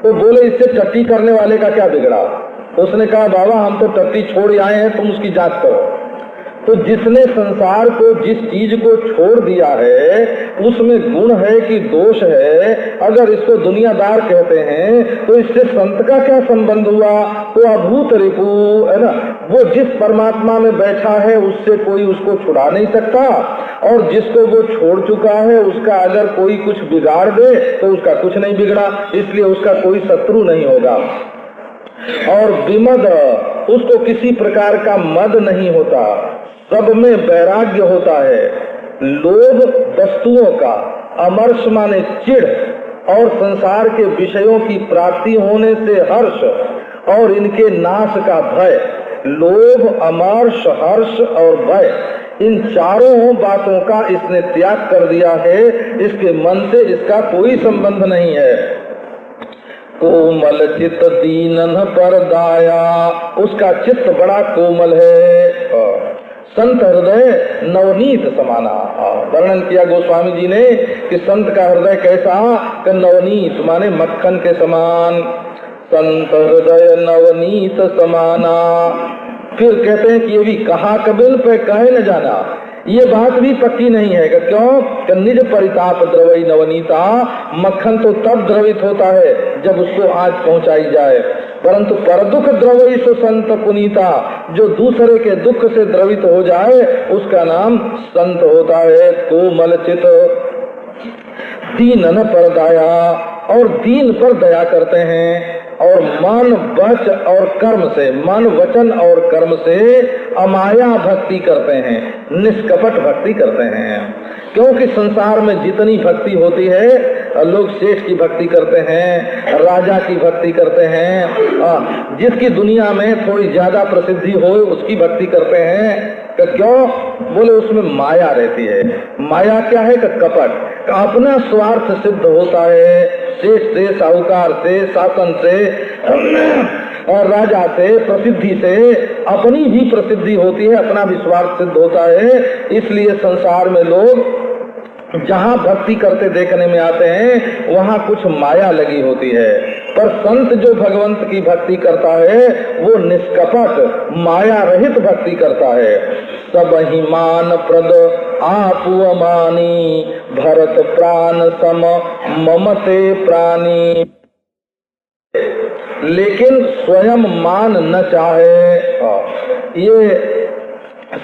तो बोले इससे टट्टी करने वाले का क्या बिगड़ा? उसने कहा बाबा हम तो टट्टी छोड़ आए हैं, तुम उसकी जांच करो। तो जिसने संसार को, जिस चीज को छोड़ दिया है उसमें गुण है कि दोष है, अगर इसको दुनियादार कहते हैं तो इससे संत का क्या संबंध हुआ? तो अभूत रिपु है ना, वो जिस परमात्मा में बैठा है उससे कोई उसको छुड़ा नहीं सकता, और जिसको वो छोड़ चुका है उसका अगर कोई कुछ बिगाड़ दे तो उसका कुछ नहीं बिगड़ा, इसलिए उसका कोई शत्रु नहीं होगा। और विमद, उसको किसी प्रकार का मद नहीं होता, सब में वैराग्य होता है। लोभ वस्तुओं का, अमर्ष माने चिढ़, और संसार के विषयों की प्राप्ति होने से हर्ष, और इनके नाश का भय। लोभ, अमर्ष, हर्ष और भय, इन चारों बातों का इसने त्याग कर दिया है। इसके मन से इसका कोई संबंध नहीं है। कोमल चित्त दीनन पर दाया, उसका चित्त बड़ा कोमल है। संत हृदय नवनीत समाना, वर्णन किया गोस्वामी जी ने कि संत का हृदय कैसा? कि नवनीत माने मक्खन के समान। संत हृदय नवनीत समाना। फिर कहते हैं कि ये भी कहा कबिल पे कहे न जाना, ये बात भी पक्की नहीं है। क्यों? कि निज परिताप द्रवई नवनीता, मक्खन तो तब द्रवित होता है जब उसको आँच पहुंचाई जाए, परंतु पर दुख द्रवई सो संत पुनीता, जो दूसरे के दुख से द्रवित हो जाए उसका नाम संत होता है। कोमल चित दीनन पर दया, और दीन पर दया करते हैं, और मन वच और कर्म से, मन वचन और कर्म से अमाया भक्ति करते हैं, निष्कपट भक्ति करते हैं। क्योंकि संसार में जितनी भक्ति होती है, लोग सेठ की भक्ति करते हैं, राजा की भक्ति करते हैं, जिसकी दुनिया में थोड़ी ज्यादा प्रसिद्धि हो उसकी भक्ति करते हैं। क्यों? बोले उसमें माया रहती है। माया क्या है? कपट। अपना स्वार्थ सिद्ध होता है, सेठ से, साहूकार से, शासन से और राजा से, प्रसिद्धि से अपनी भी प्रसिद्धि होती है, अपना भी स्वार्थ सिद्ध होता है। इसलिए संसार में लोग जहाँ भक्ति करते देखने में आते हैं वहाँ कुछ माया लगी होती है, पर संत जो भगवंत की भक्ति करता है वो निष्कपट माया रहित भक्ति करता है। सब ही मान प्रद आपु अमानी, भरत प्राण सम ममते प्राणी, लेकिन स्वयं मान न चाहे। ये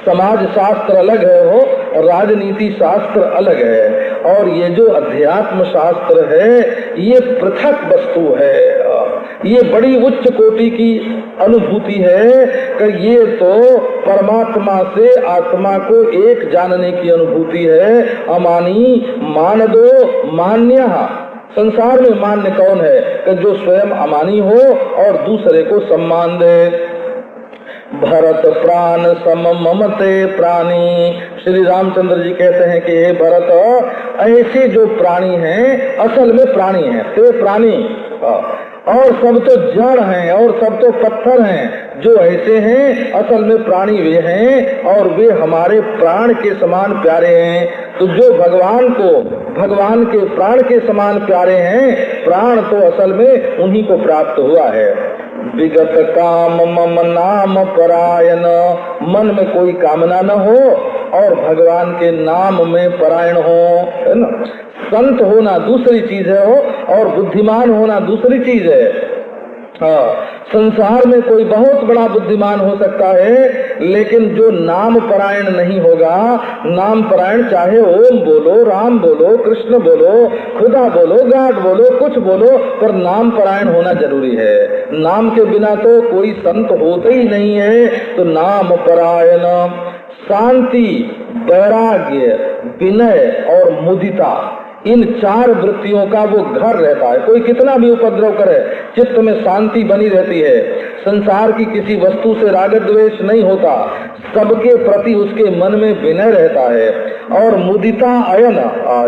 समाज शास्त्र अलग है, वो राजनीति शास्त्र अलग है, और ये जो अध्यात्म शास्त्र है ये पृथक वस्तु है। ये बड़ी उच्च कोटि की अनुभूति है कि ये तो परमात्मा से आत्मा को एक जानने की अनुभूति है। अमानी मान दो मान्य, संसार में मान्य कौन है? कि जो स्वयं अमानी हो और दूसरे को सम्मान दे। भरत प्राण सम ममते प्राणी, श्री रामचंद्र जी कहते हैं कि हे भरत, ऐसे जो प्राणी हैं असल में प्राणी हैं, ते प्राणी, और सब तो जड़ हैं और सब तो पत्थर हैं। जो ऐसे हैं असल में प्राणी वे हैं, और वे हमारे प्राण के समान प्यारे हैं। तो जो भगवान को भगवान के प्राण के समान प्यारे हैं, प्राण तो असल में उन्हीं को प्राप्त हुआ है। विगत काम मम नाम परायण, मन में कोई कामना न हो और भगवान के नाम में परायण हो, है ना। संत होना दूसरी चीज है हो, और बुद्धिमान होना दूसरी चीज है। संसार में कोई बहुत बड़ा बुद्धिमान हो सकता है, लेकिन जो नाम परायण नहीं होगा, नाम परायण चाहे ओम बोलो, राम बोलो, कृष्ण बोलो, खुदा बोलो, गाड बोलो, कुछ बोलो, पर नाम परायण होना जरूरी है। नाम के बिना तो कोई संत होते ही नहीं है। तो नाम परायण, शांति, वैराग्य, विनय और मुदिता, इन चार वृत्तियों का वो घर रहता है। कोई कितना भी उपद्रव करे, चित्त में शांति बनी रहती है। संसार की किसी वस्तु से राग द्वेष नहीं होता, सबके प्रति उसके मन में विनय रहता है। और मुदिता अयन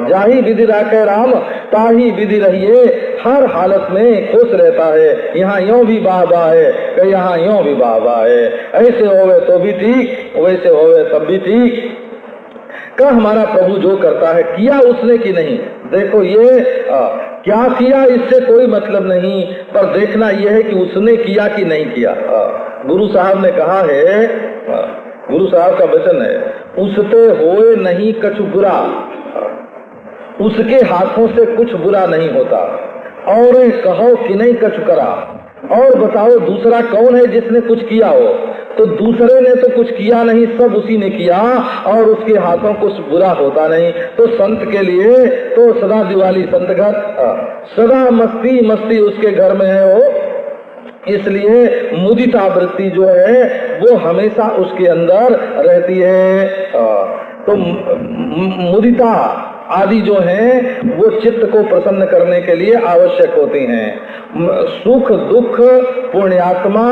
जाही विधि राखे राम ताही विधि रहिए, हर हालत में खुश रहता है। यहाँ यों भी वाह वाह है, कहीं यहाँ यों भी वाह वाह है। ऐसे होवे तो भी ठीक, वैसे होवे तब भी ठीक। का हमारा प्रभु जो करता है किया उसने कि नहीं, देखो ये क्या किया इससे कोई मतलब नहीं, पर देखना यह है कि उसने किया कि नहीं किया। गुरु साहब ने कहा है, गुरु साहब का वचन है, उसते होए नहीं कछु बुरा, उसके हाथों से कुछ बुरा नहीं होता। और कहो कि नहीं कछु करा, और बताओ दूसरा कौन है जिसने कुछ किया हो, तो दूसरे ने तो कुछ किया नहीं, सब उसी ने किया और उसके हाथों कुछ बुरा होता नहीं। तो संत के लिए तो सदा दिवाली संत घर, सदा मस्ती मस्ती उसके घर में है वो। इसलिए मुदिता वृत्ति जो है वो हमेशा उसके अंदर रहती है। तो मुदिता आदि जो हैं वो चित्त को प्रसन्न करने के लिए आवश्यक होती हैं। सुख दुख पुण्यात्मा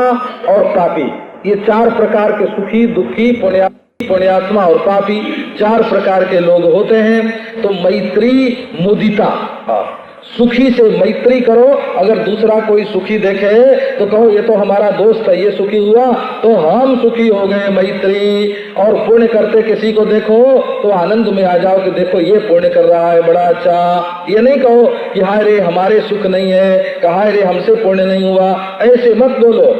और पापी, ये चार प्रकार के सुखी दुखी पुण्यात्मा और पापी चार प्रकार के लोग होते हैं। तो मैत्री मुदिता, सुखी से मैत्री करो। अगर दूसरा कोई सुखी देखे तो कहो ये तो हमारा दोस्त है, ये सुखी हुआ तो हम सुखी हो गए, मैत्री। और पुण्य करते किसी को देखो तो आनंद में आ जाओ कि देखो ये पुण्य कर रहा है, बड़ा अच्छा। ये नहीं कहो कि हाय रे हमारे सुख नहीं है, हाय रे हमसे पुण्य नहीं हुआ, ऐसे मत बोलो।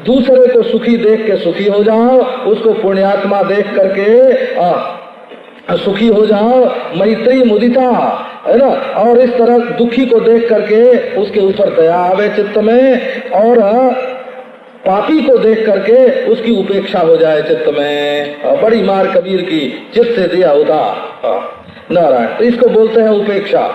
दूसरे को सुखी देख के सुखी हो जाओ, उसको पुण्यात्मा देख करके सुखी हो जाओ, मैत्री मुदिता, है ना। और इस तरह दुखी को देख करके उसके ऊपर दया आवे चित्त में, और पापी को देख करके उसकी उपेक्षा हो जाए चित्त में। बड़ी मार कबीर की, चित्त से दिया उदार नारायण, तो इसको बोलते हैं उपेक्षा।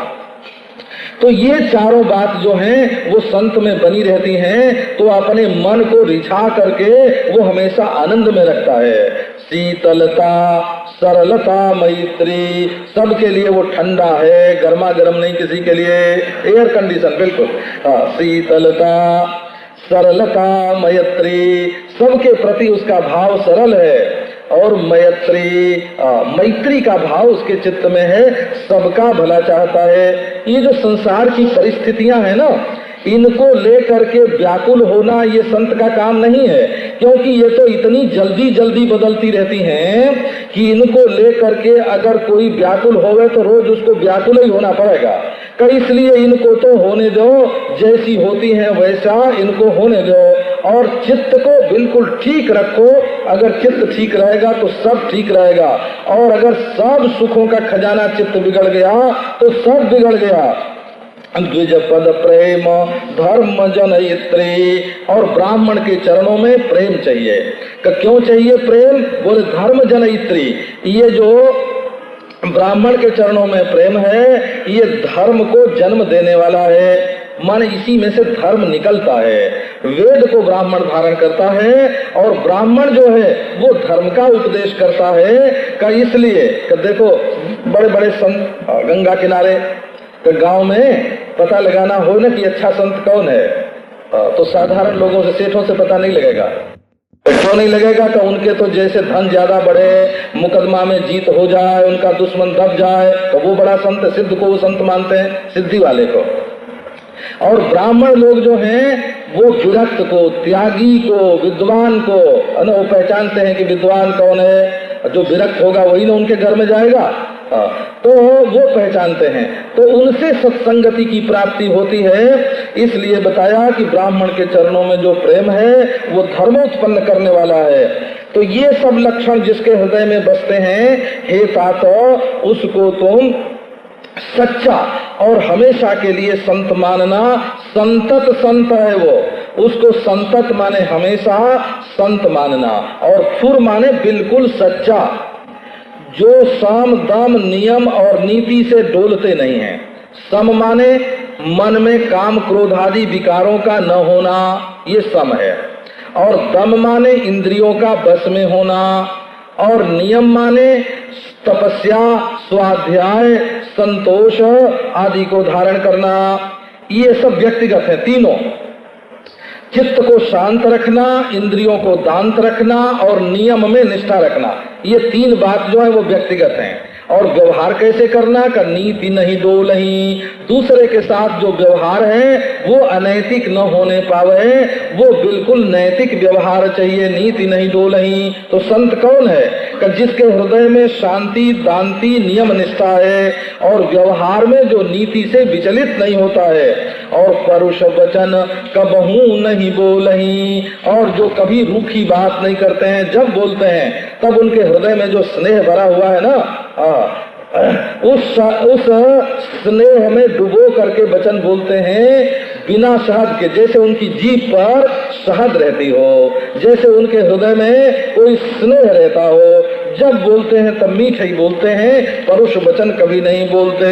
तो ये चारों बात जो हैं वो संत में बनी रहती हैं, तो अपने मन को रिझा करके वो हमेशा आनंद में रखता है। शीतलता सरलता मैत्री, सबके लिए वो ठंडा है, गर्मा गर्म नहीं किसी के लिए, एयर कंडीशन बिल्कुल। शीतलता सरलता मैत्री, सबके प्रति उसका भाव सरल है। और मैत्री का भाव उसके चित्त में है, सबका भला चाहता है। ये जो संसार की परिस्थितियां है ना, इनको लेकर के व्याकुल होना ये संत का काम नहीं है, क्योंकि ये तो इतनी जल्दी जल्दी बदलती रहती हैं कि इनको लेकर के अगर कोई व्याकुल होवे तो रोज उसको व्याकुल ही होना पड़ेगा। इसलिए इनको तो होने दो, जैसी होती है वैसा इनको होने दो, और चित्त को बिल्कुल ठीक रखो। अगर चित्त ठीक रहेगा तो सब ठीक रहेगा, और अगर सब सुखों का खजाना चित्त बिगड़ गया तो सब बिगड़ गया। द्विज पद प्रेम धर्म जनयित्री, और ब्राह्मण के चरणों में प्रेम चाहिए। क्यों चाहिए प्रेम? बोले धर्म जनयित्री, ये जो ब्राह्मण के चरणों में प्रेम है ये धर्म को जन्म देने वाला है। माने इसी में से धर्म निकलता है। वेद को ब्राह्मण धारण करता है और ब्राह्मण जो है वो धर्म का उपदेश करता है। का इसलिए देखो बड़े बड़े संत गंगा किनारे गांव में पता लगाना हो ना कि अच्छा संत कौन है, तो साधारण लोगों से, सेठों से पता नहीं लगेगा। क्यों नहीं लगेगा? तो उनके तो जैसे धन ज्यादा बढ़े, मुकदमा में जीत हो जाए, उनका दुश्मन दब जाए, तो वो बड़ा संत, सिद्ध को वो संत मानते हैं, सिद्धि वाले को। और ब्राह्मण लोग जो हैं वो विरक्त को, त्यागी को, विद्वान को वो पहचानते हैं कि विद्वान कौन है। जो विरक्त होगा वही ना उनके घर में जाएगा, तो वो पहचानते हैं। तो उनसे सत्संगति की प्राप्ति होती है। इसलिए बताया कि ब्राह्मण के चरणों में जो प्रेम है वो धर्म उत्पन्न करने वाला है। तो ये सब लक्षण जिसके हृदय में बसते हैं, हे तात, उसको तुम सच्चा और हमेशा के लिए संत मानना। संतत संत है वो, उसको संतत माने हमेशा संत मानना, और फुर माने बिल्कुल सच्चा, जो साम दाम नियम और नीति से डोलते नहीं हैं। सम माने मन में काम क्रोध आदि विकारों का न होना, ये सम है। और दम माने इंद्रियों का बस में होना, और नियम माने तपस्या, स्वाध्याय, संतोष आदि को धारण करना, ये सब व्यक्तिगत है तीनों। चित्त को शांत रखना, इंद्रियों को दांत रखना और नियम में निष्ठा रखना, ये तीन बात जो है वो व्यक्तिगत हैं। और व्यवहार कैसे करना का नीति नहीं डोलही, दूसरे के साथ जो व्यवहार है वो अनैतिक न होने पावे, वो बिल्कुल नैतिक व्यवहार चाहिए, नीति नहीं डोलही। तो संत कौन है कि जिसके हृदय में शांति, दांति, नियम निष्ठा है और व्यवहार में जो नीति से विचलित नहीं होता है, और परुष वचन कबहू नहीं बोलही, और जो कभी रूखी बात नहीं करते हैं, जब बोलते हैं तब उनके हृदय में जो स्नेह भरा हुआ है ना, उस स्नेह में डुबो करके वचन बोलते हैं, बिना शहद के, जैसे उनकी जीभ पर शहद रहती हो, जैसे उनके हृदय में कोई स्नेह रहता हो, जब बोलते हैं तब मीठे ही बोलते हैं, परुष वचन कभी नहीं बोलते।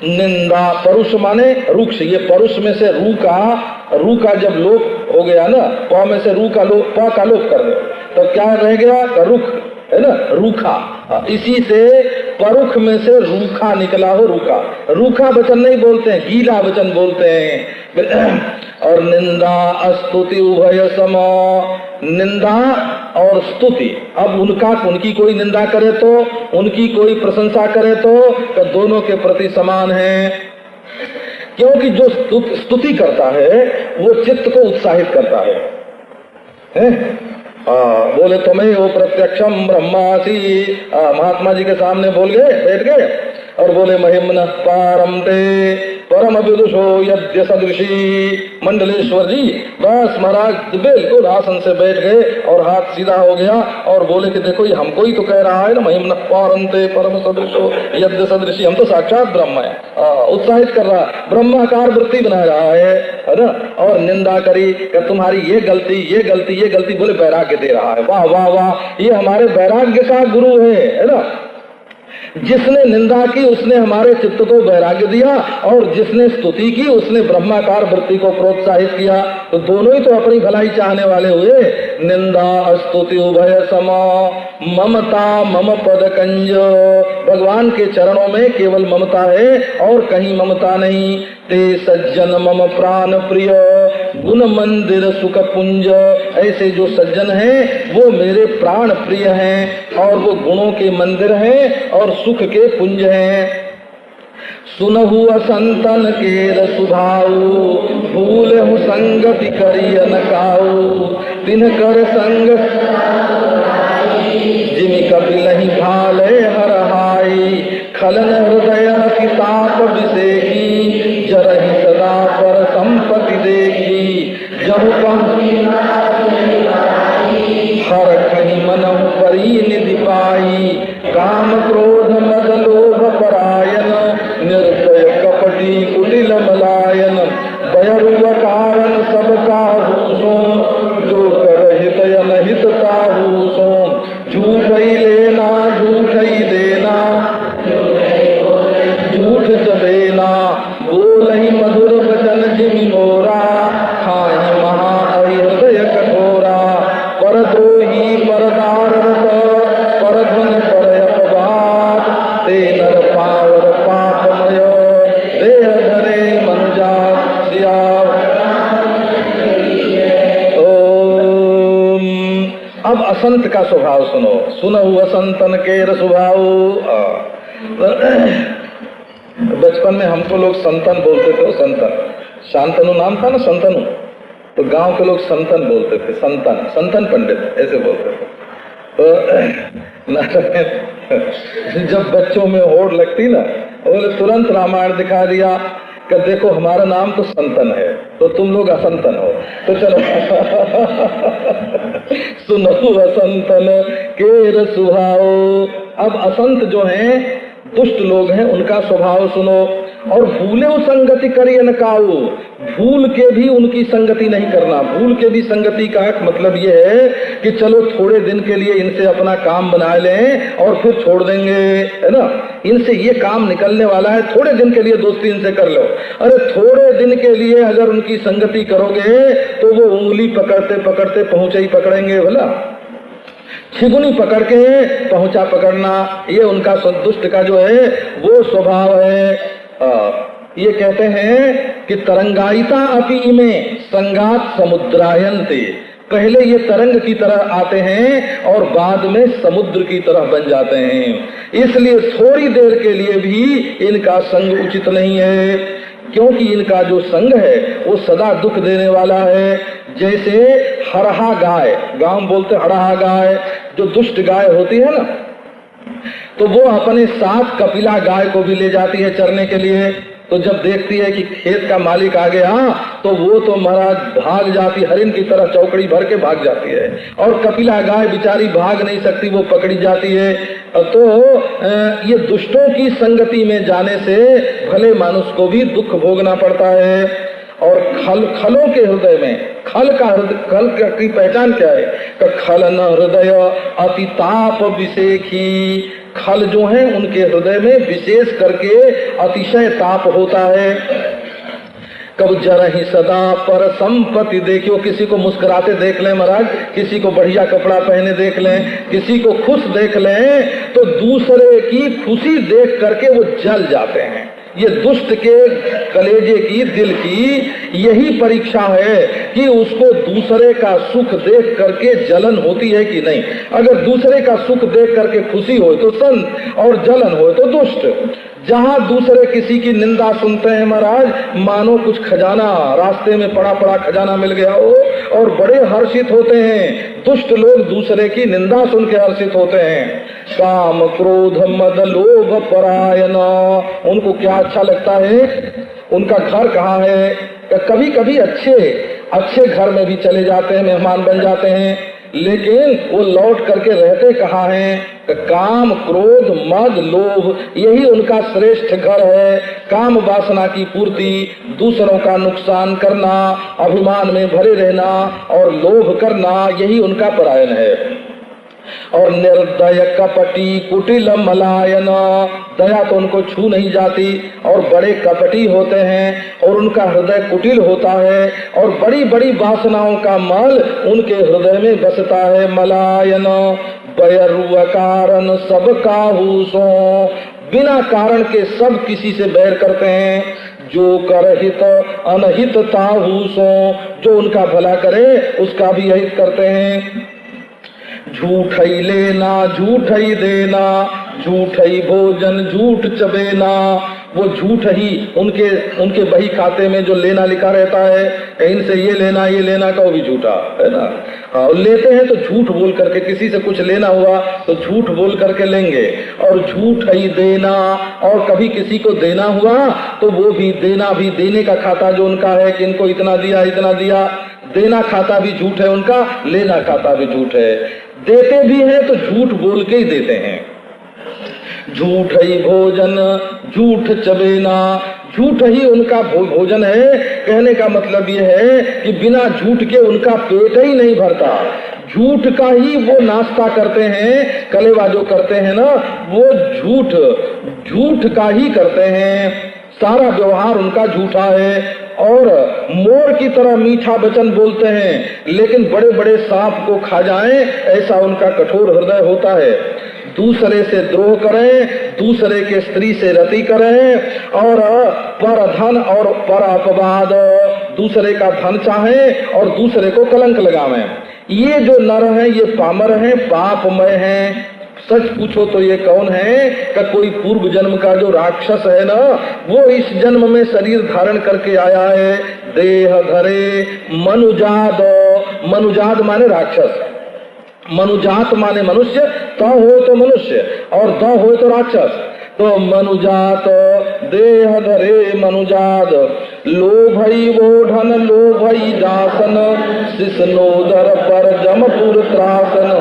निंदा, परुष माने रूक्ष, ये परुष में से रू का जब लोप हो गया ना, प में से रू का लोप, प का लोप कर दो तो क्या रह गया, रुख है ना, रूखा। इसी से परुख में से रूखा निकला हो, रूखा। रूखा वचन नहीं बोलते हैं, गीला वचन बोलते हैं। और निंदा स्तुति उभय सम, निंदा और स्तुति, अब उनकी कोई निंदा करे तो, उनकी कोई प्रशंसा करे तो दोनों के प्रति समान है। क्योंकि जो स्तुति करता है वो चित्त को उत्साहित करता है? बोले तुम्हें वो प्रत्यक्षम ब्रह्मासी, महात्मा जी के सामने बोल गए, बैठ गए और बोले महिम्न पारम ते परम विदुषो यद्य सदृशी। मंडलेश्वर जी बस महाराज बिल्कुल आसन से बैठ गए और हाथ सीधा हो गया और बोले कि देखो ये हमको ही तो कह रहा है ना, महिम्न पारम ते परम सदृशो यद्य सदृशी, हम तो साक्षात ब्रह्म है। उत्साहित कर रहा, ब्रह्माकार वृत्ति बना रहा है ना। और निंदा करी कि तुम्हारी ये गलती, ये गलती, ये गलती, बोले वैराग्य दे रहा है। वाह वाह वाह, ये हमारे वैराग्य का गुरु है ना। जिसने निंदा की उसने हमारे चित्त को वैराग्य दिया, और जिसने स्तुति की उसने ब्रह्माकार वृत्ति को प्रोत्साहित किया। तो दोनों ही तो अपनी भलाई चाहने वाले हुए। निंदा स्तुति उभय सम, ममता मम पद कंज, भगवान के चरणों में केवल ममता है और कहीं ममता नहीं। ते सज्जन मम प्राण प्रिय, गुण मंदिर सुख पुंज, ऐसे जो सज्जन हैं वो मेरे प्राण प्रिय हैं और वो गुणों के मंदिर हैं और सुख के पुंज हैं। सुनहु असंतन के रसुभाऊ, भूलहु संगति करिय न काऊ, तिन कर संग जिमि कपि नहीं भाले हरहाई, खलन हृदय अति ताप विसेकी, जरहि सदा पर संपत्ति देखी, जहु हर कहीं मनहु परी निधि पाई, काम क्रोध मद लोभ परायन, निर्दय कपटी कुटिल मलायन, बयरुव कारण सब काहू, जो कर हित अनहित ताहू सो, झूठ ही लेना झूठ ही देना, झूठ देना, बोल ही मधुर वचन जिमि मोरा, खाई महा हृदय कठोरा, परद्रोही परदार रस, परध्वन पर अपवाद, ते नर पावर पापमय, देह धरे मनुजा सिया। अब असंत का स्वभाव सुनो। सुनहु असंतन के रसुभाव। बचपन में हमको लोग संतन बोलते थे, संतन, शांतनु नाम था ना संतनु, तो गांव के लोग संतन बोलते थे, संतन, संतन पंडित ऐसे बोलते थे। तो जब बच्चों में होड़ लगती ना, उन्होंने तुरंत रामायण दिखा दिया कि देखो हमारा नाम तो संतन है, तो तुम लोग असंतन हो, तो चलो सुनो असंतन के रसुभाओ। अब असंत जो हैं, दुष्ट लोग हैं, उनका स्वभाव सुनो। और भूले संगति करिए न काऊ, भूल के भी उनकी संगति नहीं करना। भूल के भी संगति का मतलब ये है कि चलो थोड़े दिन के लिए इनसे अपना काम बना लें और फिर छोड़ देंगे, है ना। इनसे ये काम निकलने वाला है, थोड़े दिन के लिए दोस्ती इनसे कर लो। अरे थोड़े दिन के लिए अगर उनकी संगति करोगे तो वो उंगली पकड़ते पकड़ते पहुंचे ही पकड़ेंगे, बोला। छिगुनी पकड़ के पहुंचा पकड़ना, ये उनका दुष्ट का जो है वो स्वभाव है। ये कहते हैं कि तरंगायिता अपि में संगात समुद्रायन्ते, पहले ये तरंग की तरह आते हैं और बाद में समुद्र की तरह बन जाते हैं। इसलिए थोड़ी देर के लिए भी इनका संग उचित नहीं है, क्योंकि इनका जो संग है वो सदा दुख देने वाला है। जैसे हरहा गाय, गांव में बोलते हरहा गाय, जो दुष्ट गाय होती है ना, तो वो अपने साथ कपिला गाय को भी ले जाती है चरने के लिए। तो जब देखती है कि खेत का मालिक आ गया तो वो तो महाराज भाग जाती, हरिन की तरह चौकड़ी भर के भाग जाती है, और कपिला गाय बेचारी भाग नहीं सकती, वो पकड़ी जाती है। तो ये दुष्टों की संगति में जाने से भले मनुष्य को भी दुख भोगना पड़ता है। और खलों के हृदय में, खल की पहचान क्या है? खल न हृदय अतिताप विषेखी, खल जो है उनके हृदय में विशेष करके अतिशय ताप होता है। कब जरहि सदा पर संपत्ति, देखियो किसी को मुस्कुराते देख लें महाराज, किसी को बढ़िया कपड़ा पहने देख लें, किसी को खुश देख लें, तो दूसरे की खुशी देख करके वो जल जाते हैं। ये दुष्ट के कलेजे की, दिल की यही परीक्षा है कि उसको दूसरे का सुख देख करके जलन होती है कि नहीं। अगर दूसरे का सुख देख करके खुशी हो तो संत, और जलन हो तो दुष्ट। जहां दूसरे किसी की निंदा सुनते हैं महाराज, मानो कुछ खजाना रास्ते में पड़ा पड़ा खजाना मिल गया हो, और बड़े हर्षित होते हैं। दुष्ट लोग दूसरे की निंदा सुन के हर्षित होते हैं। काम क्रोध मद लोभ परायण, उनको क्या अच्छा लगता है? उनका घर कहाँ है? कभी कभी अच्छे घर में भी चले जाते हैं, मेहमान बन जाते हैं, लेकिन वो लौट करके रहते कहाँ हैं? काम क्रोध मद लोभ, यही उनका श्रेष्ठ घर है। काम वासना की पूर्ति, दूसरों का नुकसान करना, अभिमान में भरे रहना और लोभ करना, यही उनका परायण है। और निर्दय कपटी कुटिल मलायन, दया तो उनको छू नहीं जाती, और बड़े कपटी होते हैं, और उनका हृदय कुटिल होता है, और बड़ी बड़ी वासनाओं का मल उनके हृदय में बसता है। मलायन बैरुव कारण सब काहूसो, बिना कारण के सब किसी से बैर करते हैं। जो कर हित अनहित ताहूसो, जो उनका भला करे उसका भी अहित करते हैं। झूठ ही लेना झूठ ही देना, झूठ ही भोजन झूठ चबेना, वो झूठ ही उनके बही खाते में जो लेना लिखा रहता है, कहीं से ये लेना का वो भी झूठा है ना। हाँ, लेते हैं तो झूठ बोल करके, किसी से कुछ लेना हुआ तो झूठ बोल करके लेंगे। और झूठ ही देना, और कभी किसी को देना हुआ तो वो भी देना, भी देने का खाता जो उनका है कि इनको इतना दिया, देना खाता भी झूठ है उनका, लेना खाता भी झूठ है। देते भी हैं तो झूठ बोल के ही देते हैं। झूठ ही भोजन झूठ चबेना, झूठ ही उनका भोजन है। कहने का मतलब ये है कि बिना झूठ के उनका पेट ही नहीं भरता। झूठ का ही वो नाश्ता करते हैं, कलेवा जो करते हैं ना, वो झूठ का ही करते हैं। सारा व्यवहार उनका झूठा है। और मोर की तरह मीठा वचन बोलते हैं, लेकिन बड़े बड़े सांप को खा जाएं, ऐसा उनका कठोर हृदय होता है। दूसरे से द्रोह करें, दूसरे के स्त्री से रति करें, और पर धन और पर अपवाद, दूसरे का धन चाहें और दूसरे को कलंक लगावें। ये जो नर हैं ये पामर हैं, पापमय हैं। सच पूछो तो ये कौन है? कि कोई पूर्व जन्म का जो राक्षस है ना, वो इस जन्म में शरीर धारण करके आया है। देह धरे मनुजाद, मनुजाद माने राक्षस, मनुजात माने मनुष्य, त हो तो मनुष्य और द हो तो राक्षस। तो मनुजात देह धरे मनुजाद, लोभई वोढन लोभई दासन, शिशनोदर पर जमपुर त्रासन,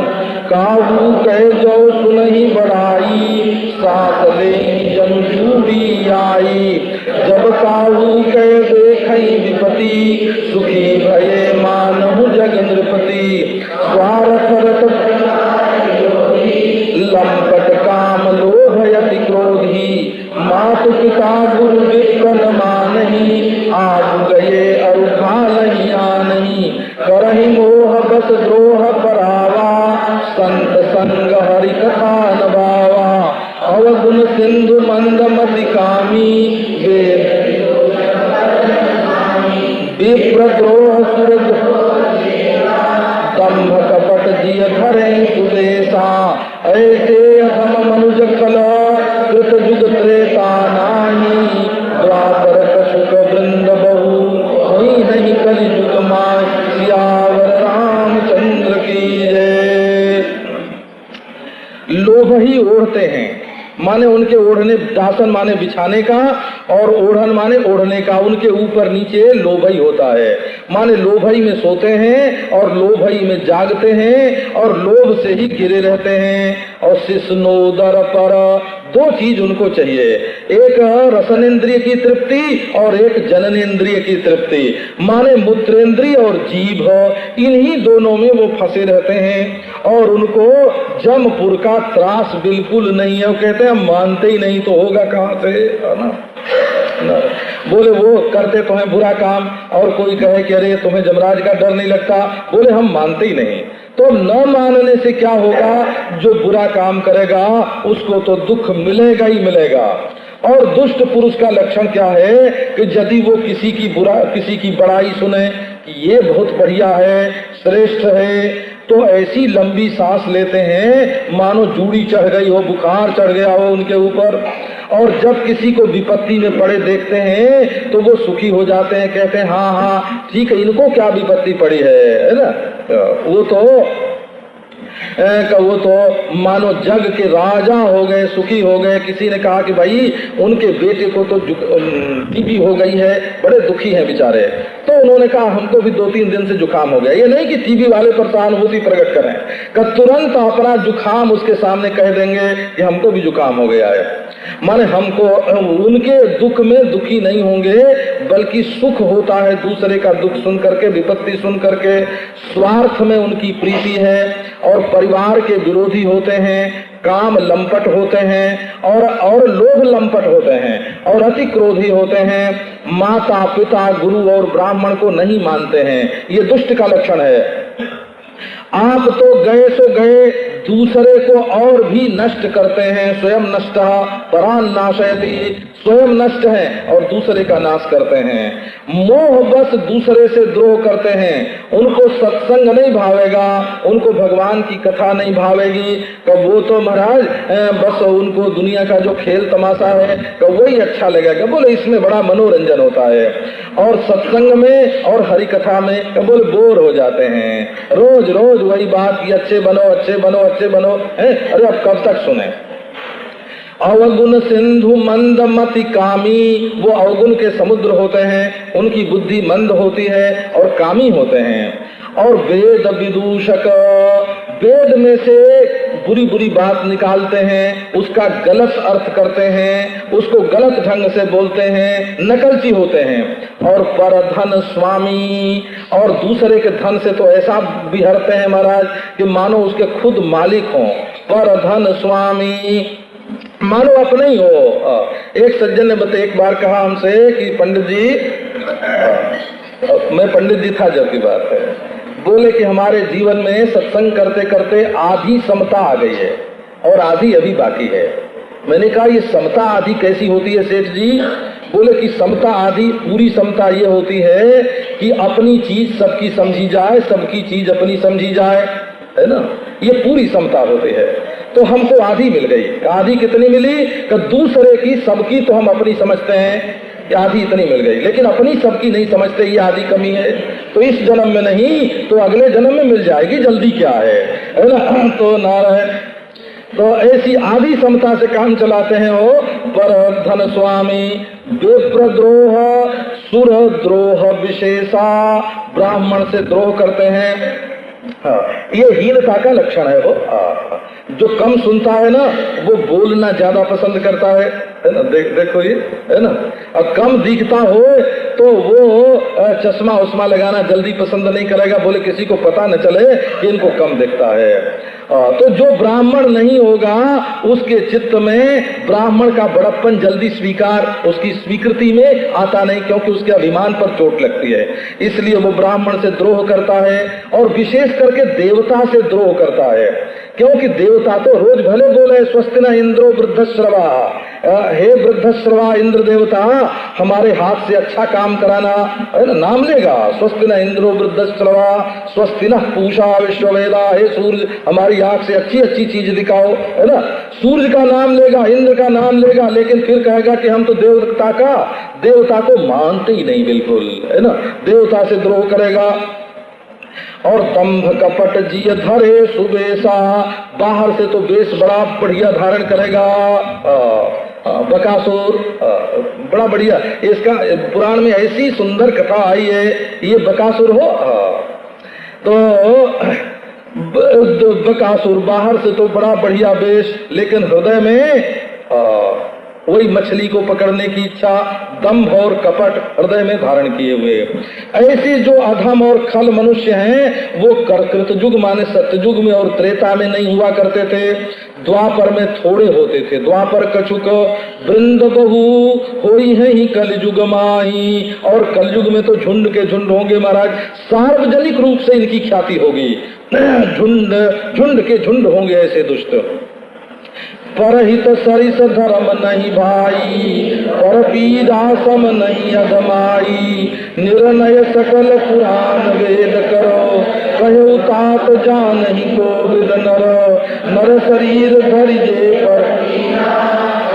काहू कह जो सुनहि बढ़ाई, सास ले जन चूड़ी आई। जब काहू कह देखई विपति, सुखी भये मानहु जग नृपति। स्वार्थ रत लंपट काम लोभ यति क्रोधी, मातु पिता गुरु विकन मानहि, आप गए अरु नहीं आनहि। करहि मोह बस द्रोह परावा, संत विप्रद्रोह दंभ कपट जिय धरे सुदेशा ऐसे अधम मनुज कल कृत जुग त्रेता नाही द्वापर कशुक वृंद बहु होई नहीं कलि जुग माय सियावर रामचंद्र की जय। लोभ ही ओढ़ते हैं, माने उनके ओढ़ने, दासन माने बिछाने का और ओढ़न माने ओढ़ने का, उनके ऊपर नीचे लोभई होता है, माने लोभई में सोते हैं और लोभई में जागते हैं और लोभ से ही घिरे रहते हैं। और शिष्णोदर पर दो चीज उनको चाहिए, एक रसनेन्द्रिय की तृप्ति और एक जननेन्द्रिय की तृप्ति, माने मूत्रेंद्रिय और जीभ, इन्हीं दोनों में वो फंसे रहते हैं और उनको जमपुर का त्रास बिल्कुल नहीं है। वो कहते हैं हम मानते ही नहीं तो होगा कहाँ से, है ना? बोले वो करते तो हैं बुरा काम और कोई कहे कि अरे तुम्हें जमराज का डर नहीं लगता, बोले हम मानते ही नहीं। तो न मानने से क्या होगा, जो बुरा काम करेगा उसको तो दुख मिलेगा ही मिलेगा। और दुष्ट पुरुष का लक्षण क्या है कि यदि वो किसी की बड़ाई सुने कि ये बहुत बढ़िया है, श्रेष्ठ है, तो ऐसी लंबी सांस लेते हैं मानो जूड़ी चढ़ गई हो, बुखार चढ़ गया हो उनके ऊपर। और जब किसी को विपत्ति में पड़े देखते हैं तो वो सुखी हो जाते हैं, कहते हैं हाँ हाँ ठीक है, इनको क्या विपत्ति पड़ी है ना? वो तो मानो जग के राजा हो गए, सुखी हो गए। किसी ने कहा कि भाई उनके बेटे को तो टीबी हो गई है, बड़े दुखी हैं बेचारे। तो उन्होंने कहा हमको भी 2-3 दिन से जुकाम हो गया। ये नहीं कि टीबी वाले पर सहानुभूति प्रकट करें, कि तुरंत अपना जुकाम उसके सामने कह देंगे कि हमको भी जुकाम हो गया है। माने हमको उनके दुख में दुखी नहीं होंगे, बल्कि सुख होता है दूसरे का दुख सुन करके, विपत्ति सुन करके। स्वार्थ में उनकी प्रीति है और परिवार के विरोधी होते हैं, काम लंपट होते हैं और लोभ लंपट होते हैं और अति क्रोधी होते हैं। माता पिता गुरु और ब्राह्मण को नहीं मानते हैं, ये दुष्ट का लक्षण है। आप तो गए सो गए, दूसरे को और भी नष्ट करते हैं। स्वयं नष्ट परान नाशयति, स्वयं नष्ट हैं और दूसरे का नाश करते हैं। मोह बस दूसरे से द्रोह करते हैं, उनको सत्संग नहीं भावेगा, उनको भगवान की कथा नहीं भावेगी। कब वो तो महाराज बस उनको दुनिया का जो खेल तमाशा है कब वही अच्छा लगेगा, बोले इसमें बड़ा मनोरंजन होता है। और सत्संग में और हरि कथा में कब बोले बोर हो जाते हैं, रोज रोज वही बात कि अच्छे बनो अच्छे बनो अच्छे बनो है। अरे अब कब तक सुने? अवगुण सिंधु मंद मति कामी, वो अवगुण के समुद्र होते हैं, उनकी बुद्धि मंद होती है और कामी होते हैं। और वेद विदूषक, वेद में से बुरी बुरी बात निकालते हैं, उसका गलत अर्थ करते हैं, उसको गलत ढंग से बोलते हैं, नकलची होते हैं। और परधन स्वामी, और दूसरे के धन से तो ऐसा बिहरते हैं महाराज कि मानो उसके खुद मालिक हों। परधन स्वामी मानो अपने ही हो। एक सज्जन ने एक बार कहा हमसे कि पंडित जी, मैं पंडित जी था जब की बात है, बोले कि हमारे जीवन में सत्संग करते करते आधी समता आ गई है और आधी अभी बाकी है। मैंने कहा ये समता आधी कैसी होती है सेठ जी? बोले कि समता आधी, पूरी समता ये होती है कि अपनी चीज सबकी समझी जाए, सबकी चीज अपनी समझी जाए, है ना? ये पूरी समता होती है। तो हमको आधी मिल गई। आधी कितनी मिली? कि दूसरे की सबकी तो हम अपनी समझते हैं कि आधी इतनी मिल गई, लेकिन अपनी सबकी नहीं समझते, ये आधी कमी है। तो इस जन्म में नहीं तो अगले जन्म में मिल जाएगी, जल्दी क्या है ना? तो नारायण, तो ऐसी आधी समता से काम चलाते हैं वो। पर धन स्वामी, विप्रद्रोह सुरद्रोह विशेषा, ब्राह्मण से द्रोह करते हैं। हाँ, ये हीनता का लक्षण है वो। जो कम सुनता है ना वो बोलना ज्यादा पसंद करता है ना? देखो ये है ना। और कम दिखता हो तो वो चश्मा उस्मा लगाना जल्दी पसंद नहीं करेगा, बोले किसी को पता न चले कि इनको कम दिखता है। तो जो ब्राह्मण नहीं होगा उसके चित्त में ब्राह्मण का बड़प्पन जल्दी स्वीकार, उसकी स्वीकृति में आता नहीं, क्योंकि उसके अभिमान पर चोट लगती है। इसलिए वो ब्राह्मण से द्रोह करता है और विशेष करके देवता से द्रोह करता है। क्योंकि देवता तो रोज भले बोले स्वस्ति न इंद्रो वृद्धश्रवा, हे वृद्धश्रवा इंद्र देवता हमारे हाथ से अच्छा काम कराना, है ना, नाम लेगा। स्वस्ति न इंद्रो वृद्धश्रवा स्वस्ति न पूषा विश्ववेदा, हे सूर्य हमारी आंख से अच्छी अच्छी चीज दिखाओ, है ना। सूर्य का नाम लेगा, इंद्र का नाम लेगा, लेकिन फिर कहेगा कि हम तो देवता को मानते ही नहीं बिल्कुल, है ना, देवता से द्रोह करेगा। और दंभ कपट जिय धरे सुबेसा, बाहर से तो बेश बड़ा बढ़िया धारण करेगा। बकासुर बड़ा बढ़िया, इसका पुराण में ऐसी सुंदर कथा आई है। ये बकासुर हो तो बकासुर बाहर से तो बड़ा बढ़िया वेश, लेकिन हृदय में वही मछली को पकड़ने की इच्छा, दंभ और कपट हृदय में धारण किए हुए। ऐसे जो अधम और खल मनुष्य हैं वो कृत युग माने सत्ययुग में और त्रेता में नहीं हुआ करते थे, द्वापर में थोड़े होते थे। द्वापर कछुक वृंद बहु होई है ही कलयुग माही, और कलयुग में तो झुंड के झुंड होंगे महाराज, सार्वजनिक रूप से इनकी ख्याति होगी। झुंड के झुंड होंगे ऐसे दुष्ट। परहित सरिस धर्म नहीं भाई, पर पीड़ा सम नहीं अधमाई, निर्णय सकल पुराण वेद करो, कहो तात जान ही कोविद नर, नर शरीर धरिजे पर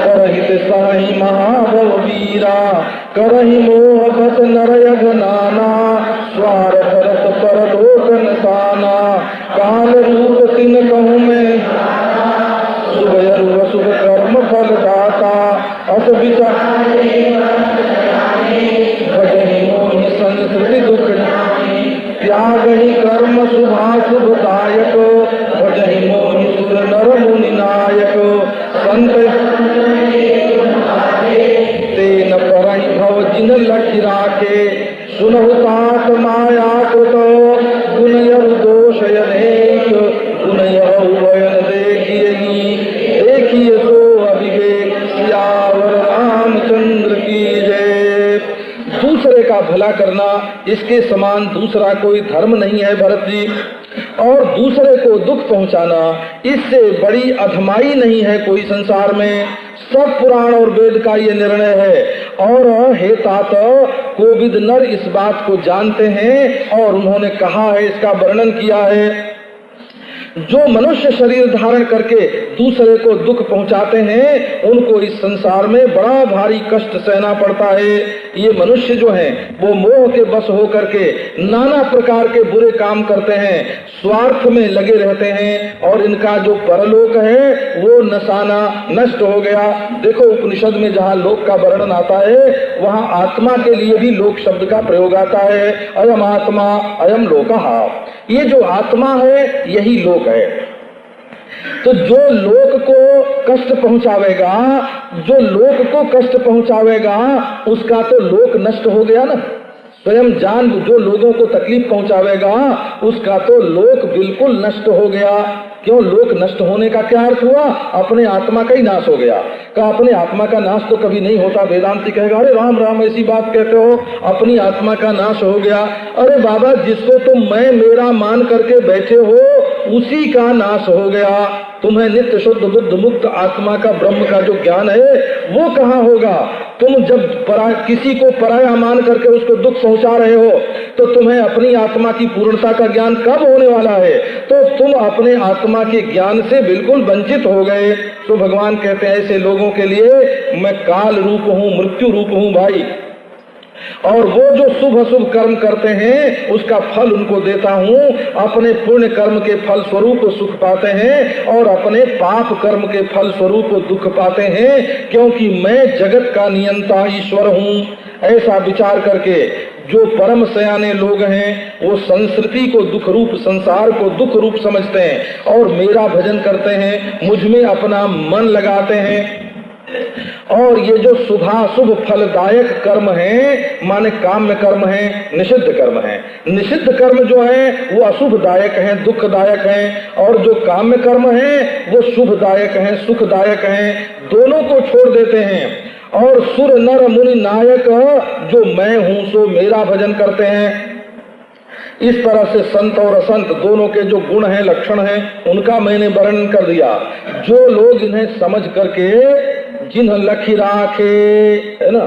परहित साई महाभव वीरा, करहि मोह बस नर यग नाना, स्वार्थ रस परलोक नसाना, काल रूप तिन कहूँ मैं शुभ कर्म फल दाता, अस विचार भजहि मोहि संस्कृति दुख त्याग ही कर्म शुभाशुभ दायक, भजहि मोहि सुर नर मुनि नायक, संत तेन परहि भव जिन लखि राखे, सुनहु तात माया कृत गुणयरु दोष अनेक, गुणयरु भयन देखिए सो अविवेक, सियावर रामचंद्र की जय। दूसरे का भला करना, इसके समान दूसरा कोई धर्म नहीं है भरत जी, और दूसरे को दुख पहुंचाना, इससे बड़ी अधमाई नहीं है कोई संसार में। सब पुराण और वेद का ये निर्णय है, और हे तात कोविद नर इस बात को जानते हैं और उन्होंने कहा है, इसका वर्णन किया है। जो मनुष्य शरीर धारण करके दूसरे को दुख पहुंचाते हैं उनको इस संसार में बड़ा भारी कष्ट सहना पड़ता है। ये मनुष्य जो हैं वो मोह के बस होकर के नाना प्रकार के बुरे काम करते हैं, स्वार्थ में लगे रहते हैं, और इनका जो परलोक है वो नसाना नष्ट हो गया। देखो उपनिषद में जहाँ लोक का वर्णन आता है वहाँ आत्मा के लिए भी लोक शब्द का प्रयोग आता है। अयम आत्मा अयम लोकः, ये जो आत्मा है यही लोक है। तो जो लोक को कष्ट पहुंचावेगा, जो लोक को कष्ट पहुंचावेगा उसका तो लोक नष्ट हो गया ना। स्वयं जान जो लोगों को तकलीफ पहुंचावेगा उसका तो लोक बिल्कुल नष्ट हो गया। क्यों? लोक नष्ट होने का क्या अर्थ हुआ? अपने आत्मा का ही नाश हो गया। का अपने आत्मा का नाश तो कभी नहीं होता। वेदांती कहेगा अरे राम राम ऐसी बात कहते हो, अपनी आत्मा का नाश हो गया। अरे बाबा जिसको तुम मैं मेरा मान करके बैठे हो उसी का नाश हो गया। तुम्हें नित्य शुद्ध बुद्ध मुक्त आत्मा का ब्रह्म का जो ज्ञान है वो कहाँ होगा? तुम जब किसी को पराया मान करके उसको दुख पहुंचा रहे हो तो तुम्हें अपनी आत्मा की पूर्णता का ज्ञान कब होने वाला है? तो तुम अपने आत्मा के ज्ञान से बिल्कुल वंचित हो गए। तो भगवान कहते हैं ऐसे लोगों के लिए मैं काल रूप हूँ, मृत्यु रूप हूँ भाई। और वो जो शुभ अशुभ कर्म करते हैं उसका फल उनको देता हूँ। अपने पुण्य कर्म के फल स्वरूप सुख पाते हैं और अपने पाप कर्म के फल स्वरूप दुख पाते हैं, क्योंकि मैं जगत का नियंता ईश्वर हूँ। ऐसा विचार करके जो परम सयाने लोग हैं वो संस्कृति को दुख रूप, संसार को दुख रूप समझते हैं और मेरा भजन करते हैं, मुझ में अपना मन लगाते हैं। और ये जो शुभाशुभ फलदायक कर्म है माने काम्य कर्म है, निषिद्ध कर्म है। निषिद्ध कर्म जो है वो अशुभदायक है, दुखदायक है, और जो काम्य कर्म है वो शुभदायक है, सुखदायक है। दोनों को छोड़ देते हैं और सुर नर मुनि नायक जो मैं हूं सो मेरा भजन करते हैं। इस तरह से संत और असंत दोनों के जो गुण हैं, लक्षण हैं, उनका मैंने वर्णन कर दिया। जो लोग इन्हें समझ करके, जिन्ह लखी राखे, है ना,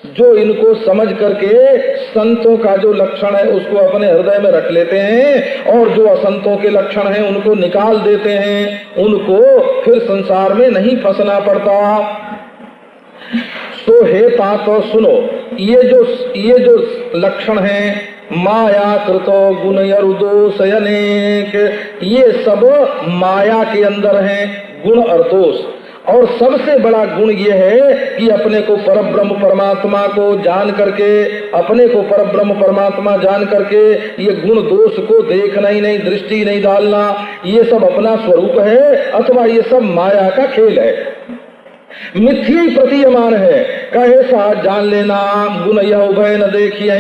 जो इनको समझ करके संतों का जो लक्षण है उसको अपने हृदय में रख लेते हैं और जो असंतों के लक्षण हैं उनको निकाल देते हैं, उनको फिर संसार में नहीं फंसना पड़ता। तो हे तातो सुनो, ये जो लक्षण हैं, माया कृतो गुण दोष अनेक, ये सब माया के अंदर हैं, गुण और दोष। और सबसे बड़ा गुण ये है कि अपने को परब्रह्म परमात्मा को जान करके, अपने को परब्रह्म परमात्मा जान करके ये गुण दोष को देखना ही नहीं, दृष्टि नहीं डालना। ये सब अपना स्वरूप है अथवा ये सब माया का खेल है, मिथ्या प्रतीयमान है। कहे सा जान लेना गुण यह उभय न देखिए।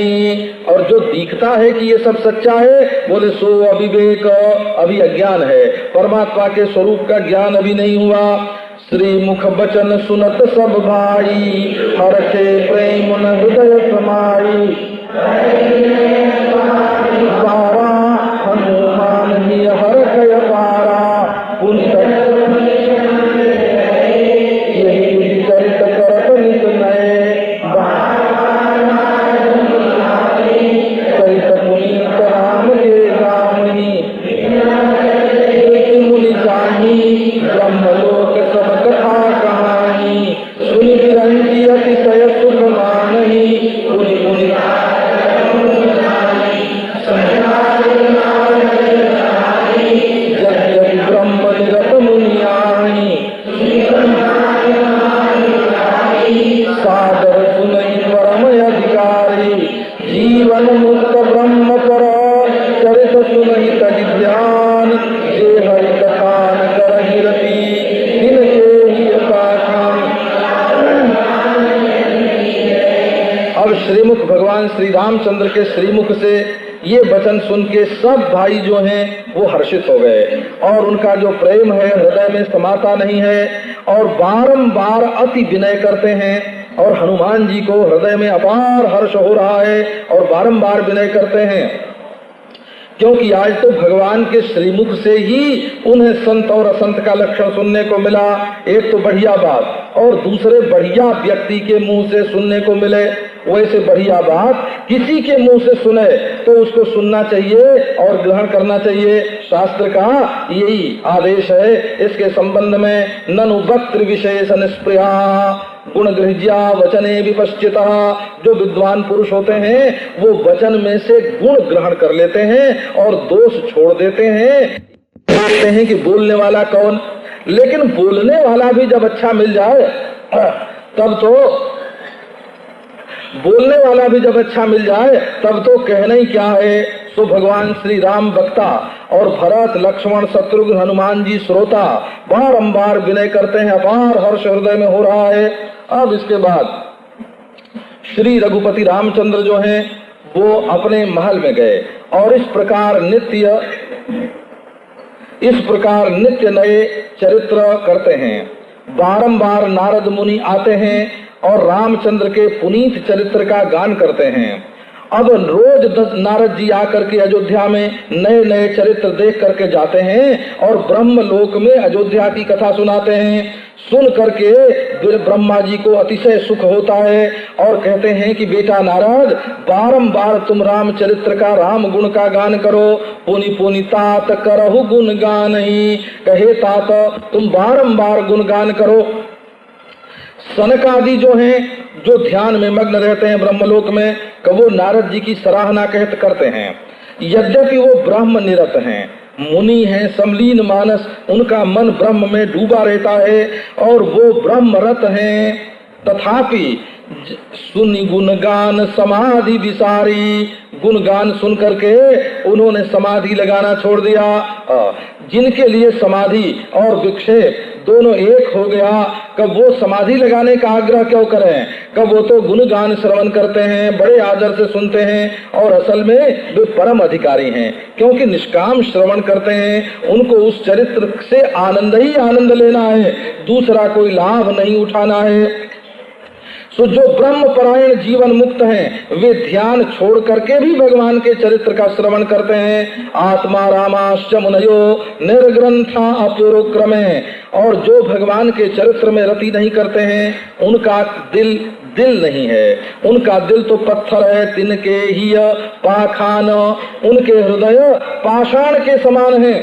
और जो दिखता है कि ये सब सच्चा है, बोले सो अविवेक, अभी अज्ञान है, परमात्मा के स्वरूप का ज्ञान अभी नहीं हुआ। श्री मुख बचन सुनत सब भाई, हरखे प्रेम न हृदय समाई। पारा हनुमान ही हरखय पारा, पुनित यही चरित करत नित नये। चरित पुनीत राम के गावही, मुनि जानी ब्रह्मलोक सब कथा कहानी। सुनि बिरंची अतिशय सुख मानही, पुनि पुनि यद्यपि ब्रह्म निरत मुनियाणी। सादर सुनई परम अधिकारी, जीवन मुक्त ब्रह्म पर चरित सुनई तज ध्यान। जे हरि कथान करहि रति, तिनके ही अपाखान। अब श्रीमुख भगवान श्री रामचंद्र के श्रीमुख से ये वचन सुन के सब भाई जो हैं वो हर्षित हो गए और उनका जो प्रेम है हृदय में समाता नहीं है और बारंबार अति विनय करते हैं। और हनुमान जी को हृदय में अपार हर्ष हो रहा है और बारंबार विनय करते हैं, क्योंकि आज तो भगवान के श्रीमुख से ही उन्हें संत और असंत का लक्षण सुनने को मिला। एक तो बढ़िया बात, और दूसरे बढ़िया व्यक्ति के मुंह से सुनने को मिले। वैसे बढ़िया बात किसी के मुंह से सुने तो उसको सुनना चाहिए और ग्रहण करना चाहिए। शास्त्र का यही आदेश है इसके संबंध में। ननु वक्त्र विशेष निष्प्रिया गुण गृह्या वचने विपश्चिता। जो विद्वान पुरुष होते हैं वो वचन में से गुण ग्रहण कर लेते हैं और दोष छोड़ देते हैं। कहते हैं कि बोलने वाला कौन, लेकिन बोलने वाला भी जब अच्छा मिल जाए तब तो बोलने वाला भी जब अच्छा मिल जाए तब तो कहना ही क्या है। सो भगवान श्री राम वक्ता और भरत लक्ष्मण शत्रुघ्न हनुमान जी श्रोता बारंबार विनय करते हैं, अपार हर्ष हृदय में हो रहा है। अब इसके बाद श्री रघुपति रामचंद्र जो हैं वो अपने महल में गए और इस प्रकार नित्य नए चरित्र करते हैं। बारंबार नारद मुनि आते हैं और रामचंद्र के पुनीत चरित्र का गान करते हैं। अब रोज नारद जी आकर के अयोध्या में नए नए चरित्र देख करके जाते हैं और ब्रह्मलोक में अयोध्या की कथा सुनाते हैं। सुन करके ब्रह्मा जी को अतिशय सुख होता है और कहते हैं कि बेटा नारद, बारंबार तुम राम चरित्र का, राम गुण का गान करो। पुनि पुनि तात करहु गुण गान ही, कहे तात तुम बारंबार गुण गान करो। सनक आदि जो हैं, जो ध्यान में मग्न रहते हैं ब्रह्मलोक में, वो नारद जी की सराहना कहते करते हैं। यद्यपि वो ब्रह्म निरत हैं, मुनि हैं, समलीन मानस, उनका मन ब्रह्म में डूबा रहता है और वो ब्रह्मरत हैं, तथापि सुनि गुणगान समाधि विसारी। गुणगान सुन करके उन्होंने समाधि लगाना छोड़ दिया। जिनके लिए समाधि और विक्षेप दोनों एक हो गया, कब वो समाधि लगाने का आग्रह क्यों करें? कब वो तो गुणगान श्रवण करते हैं, बड़े आदर से सुनते हैं और असल में वे परम अधिकारी हैं, क्योंकि निष्काम श्रवण करते हैं। उनको उस चरित्र से आनंद ही आनंद लेना है, दूसरा कोई लाभ नहीं उठाना है। सो जो ब्रह्म परायण जीवन मुक्त हैं वे ध्यान छोड़ करके भी भगवान के चरित्र का श्रवण करते हैं। आत्मा रामाश्च मुनयो निर्ग्रंथा अपुरुक्रमे, और जो भगवान के चरित्र में रति नहीं करते हैं उनका दिल नहीं है, उनका दिल तो पत्थर है। तिनके ही पाखान, उनके हृदय पाषाण के समान है।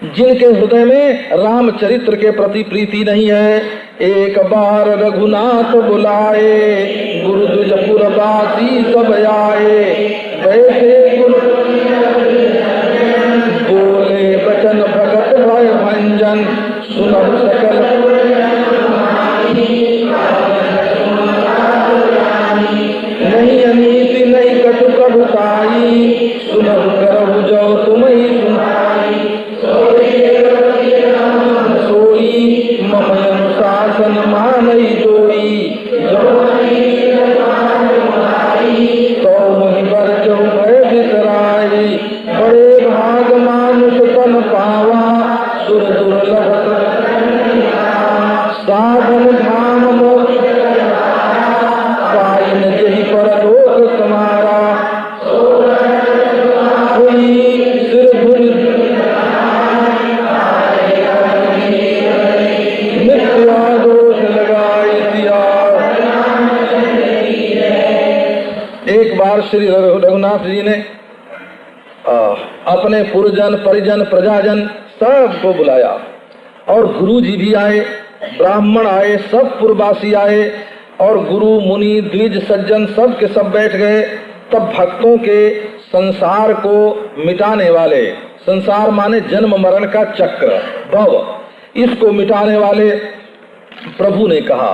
जिनके हृदय में रामचरित्र के प्रति प्रीति नहीं है। एक बार रघुनाथ बुलाए, गुरु द्विजपुरवासी सब आए, वैसे बोले बचन भगत भय भंजन, सुनहु सकल नहीं अनीति नहीं कटु प्रभुताई, सुनहु करहु जो तुम ही सुनाई, सोई मम अनुशासन मानई जोई, तो मुहि बरचहु भय बिसराई, बड़े भाग मानुष तन पावा, सुर दुर्लभ साधन धाम मोक्ष पाइन जहि परलोक समारा, सिर धुल मिथ्या दोष लगाई सिया। एक बार श्री रघुनाथ जी ने अपने पुरजन परिजन प्रजाजन सबको बुलाया, और गुरु जी भी आए, ब्राह्मण आए, सब पुरवासी आए, और गुरु मुनि द्विज सज्जन सब के सब बैठ गए। तब भक्तों के संसार को मिटाने वाले, संसार माने जन्म मरण का चक्र भव, इसको मिटाने वाले प्रभु ने कहा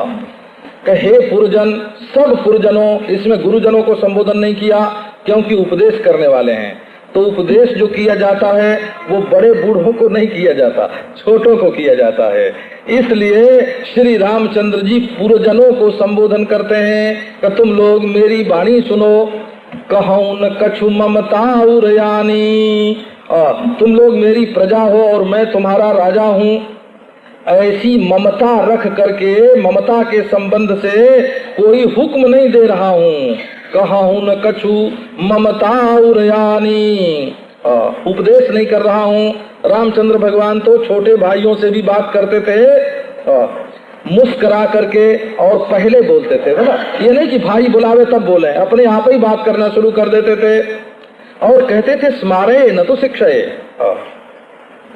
कि हे पुरजन, सब पुरजनों, इसमें गुरुजनों को संबोधन नहीं किया क्योंकि उपदेश करने वाले हैं। तो उपदेश जो किया जाता है वो बड़े बूढ़ों को नहीं किया जाता, छोटों को किया जाता है। इसलिए श्री रामचंद्र जी पुरजनों को संबोधन करते हैं कि तुम लोग मेरी वाणी सुनो। कहूं न कछु ममता उरयानी, तुम लोग मेरी प्रजा हो और मैं तुम्हारा राजा हूँ। ऐसी ममता रख करके, ममता के संबंध से कोई हुक्म नहीं दे रहा हूँ। कहूं न कछु ममता उरयानी, उपदेश नहीं कर रहा हूँ। रामचंद्र भगवान तो छोटे भाइयों से भी बात करते थे मुस्करा करके, और पहले बोलते थे ना, ये नहीं कि भाई बुलावे तब बोले, अपने आप ही बात करना शुरू कर देते थे और कहते थे स्मारे न तो शिक्षाए,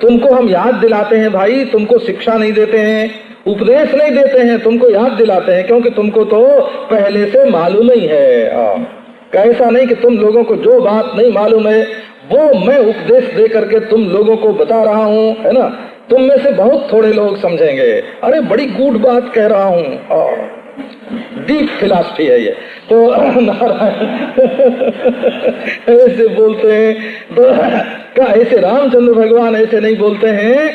तुमको हम याद दिलाते हैं भाई, तुमको शिक्षा नहीं देते हैं, उपदेश नहीं देते हैं, तुमको याद दिलाते हैं, क्योंकि तुमको तो पहले से मालूम ही है। कैसा नहीं कि तुम लोगों को जो बात नहीं मालूम है वो मैं उपदेश दे करके तुम लोगों को बता रहा हूँ, है ना। तुम में से बहुत थोड़े लोग समझेंगे, अरे बड़ी गूढ़ बात कह रहा हूँ, डीप फिलॉसफी है ये। तो नारायण ऐसे बोलते हैं, तो क्या ऐसे रामचंद्र भगवान ऐसे नहीं बोलते हैं।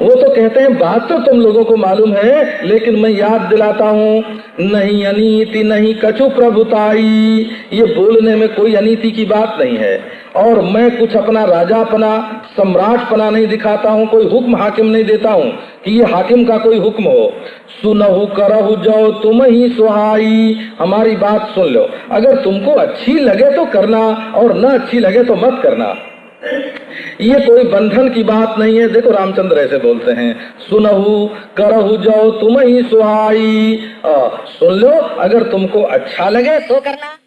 वो तो कहते हैं बात तो तुम लोगों को मालूम है, लेकिन मैं याद दिलाता हूँ, नहीं अनीति नहीं कछु प्रभुताई, ये बोलने में कोई अनीति की बात नहीं है। और मैं कुछ अपना राजापना सम्राटपना नहीं दिखाता हूँ, कोई हुक्म हाकिम नहीं देता हूँ कि ये हाकिम का कोई हुक्म हो। सुनहु करहु जो तुम ही सुहाई, हमारी बात सुन लो, अगर तुमको अच्छी लगे तो करना और न अच्छी लगे तो मत करना, ये कोई बंधन की बात नहीं है। देखो रामचंद्र ऐसे बोलते हैं, सुनहु करहु जो तुम ही सुहाई, सुन लो, अगर तुमको अच्छा लगे तो करना।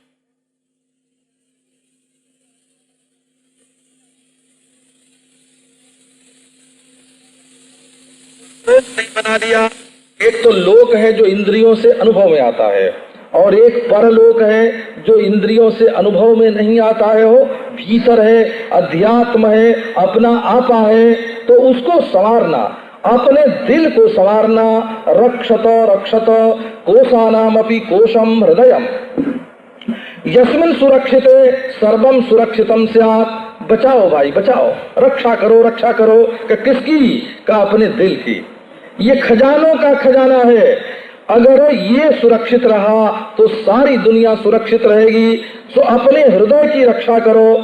नहीं बना दिया। एक तो लोक है जो इंद्रियों से अनुभव में आता है, और एक परलोक है जो इंद्रियों से अनुभव में नहीं आता है, हो भीतर है, अध्यात्म है, अपना आपा है। तो उसको संवारना, अपने दिल को संवारना, रक्षत रक्षत कोशानामपि कोशम हृदयम, यस्मिन सुरक्षिते सर्वम सुरक्षितम स्यात्। बचाओ भाई बचाओ, रक्षा करो कि किसकी? का अपने दिल की। ये खजानों का खजाना है, अगर ये सुरक्षित रहा तो सारी दुनिया सुरक्षित रहेगी। सो अपने हृदय की रक्षा करो।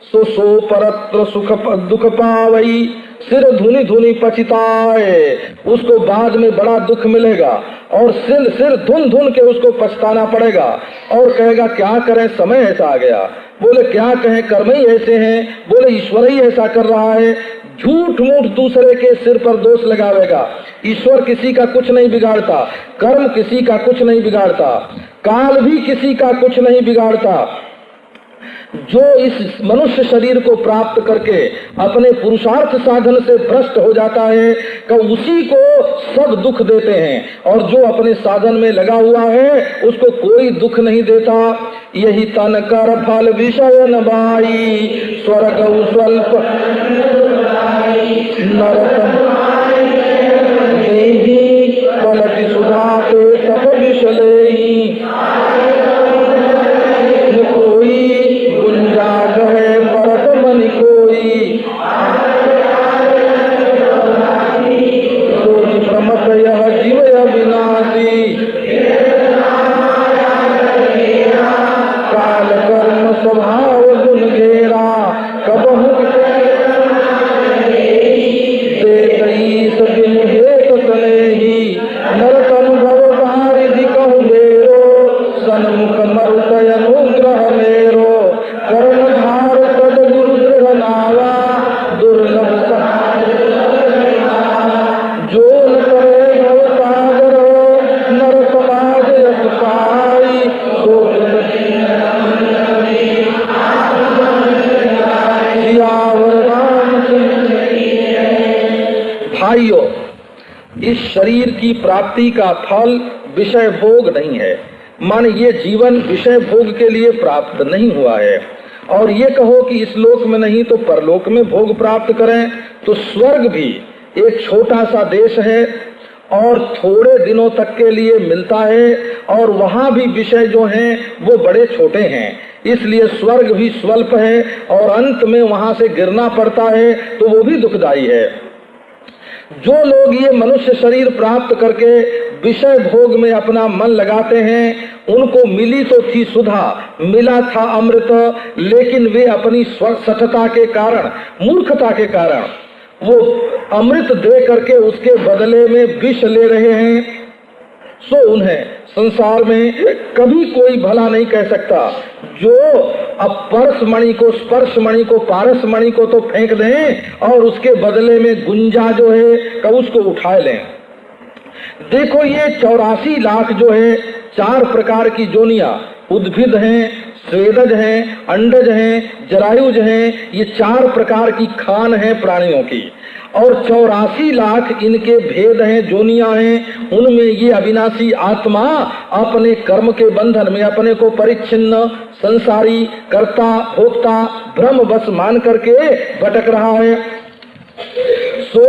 सो परत्र सुख दुख पावई, सिर धुनी धुनी पछताए, उसको बाद में बड़ा दुख मिलेगा और सिर धुन धुन के उसको पछताना पड़ेगा और कहेगा क्या करें, समय ऐसा आ गया। बोले क्या कहें, कर्म ही ऐसे हैं। बोले ईश्वर ही ऐसा कर रहा है। झूठ मूठ दूसरे के सिर पर दोष लगावेगा। ईश्वर किसी का कुछ नहीं बिगाड़ता, कर्म किसी का कुछ नहीं बिगाड़ता, काल भी किसी का कुछ नहीं बिगाड़ता। जो इस मनुष्य शरीर को प्राप्त करके अपने पुरुषार्थ साधन से भ्रष्ट हो जाता है कि उसी को सब दुख देते हैं, और जो अपने साधन में लगा हुआ है उसको कोई दुख नहीं देता। यही तन कर फल विषय न बाई, स्वर्ग स्वल्प नरक देहि, पलटि सुधा के सब विष लेहि। इस शरीर की प्राप्ति का फल विषय भोग नहीं है। माने ये जीवन विषय भोग के लिए प्राप्त नहीं हुआ है। और ये कहो कि इस लोक में नहीं तो परलोक में भोग प्राप्त करें, तो स्वर्ग भी एक छोटा सा देश है और थोड़े दिनों तक के लिए मिलता है, और वहां भी विषय जो हैं वो बड़े छोटे हैं, इसलिए स्वर्ग भी स्वल्प है और अंत में वहां से गिरना पड़ता है, तो वो भी दुखदायी है। जो लोग ये मनुष्य शरीर प्राप्त करके विषय भोग में अपना मन लगाते हैं, उनको मिली तो थी सुधा, मिला था अमृत, लेकिन वे अपनी सठता के कारण, मूर्खता के कारण वो अमृत दे करके उसके बदले में विष ले रहे हैं। सो उन्हें संसार में कभी कोई भला नहीं कह सकता। जो अब परस मणि को, स्पर्श मणि को, पारस मणि को तो फेंक दें और उसके बदले में गुंजा जो है का उसको उठा लें। देखो ये 84 लाख जो है 4 प्रकार की जोनियां, उद्भिद हैं, स्वेदज हैं, अंडज हैं, जरायुज हैं, ये 4 प्रकार की खान है प्राणियों की, और 84 लाख इनके भेद हैं, जोनियां हैं। उनमें ये अविनाशी आत्मा अपने कर्म के बंधन में अपने को परिच्छिन्न, संसारी, कर्ता, भोक्ता, भ्रम बस मान करके भटक रहा है। सो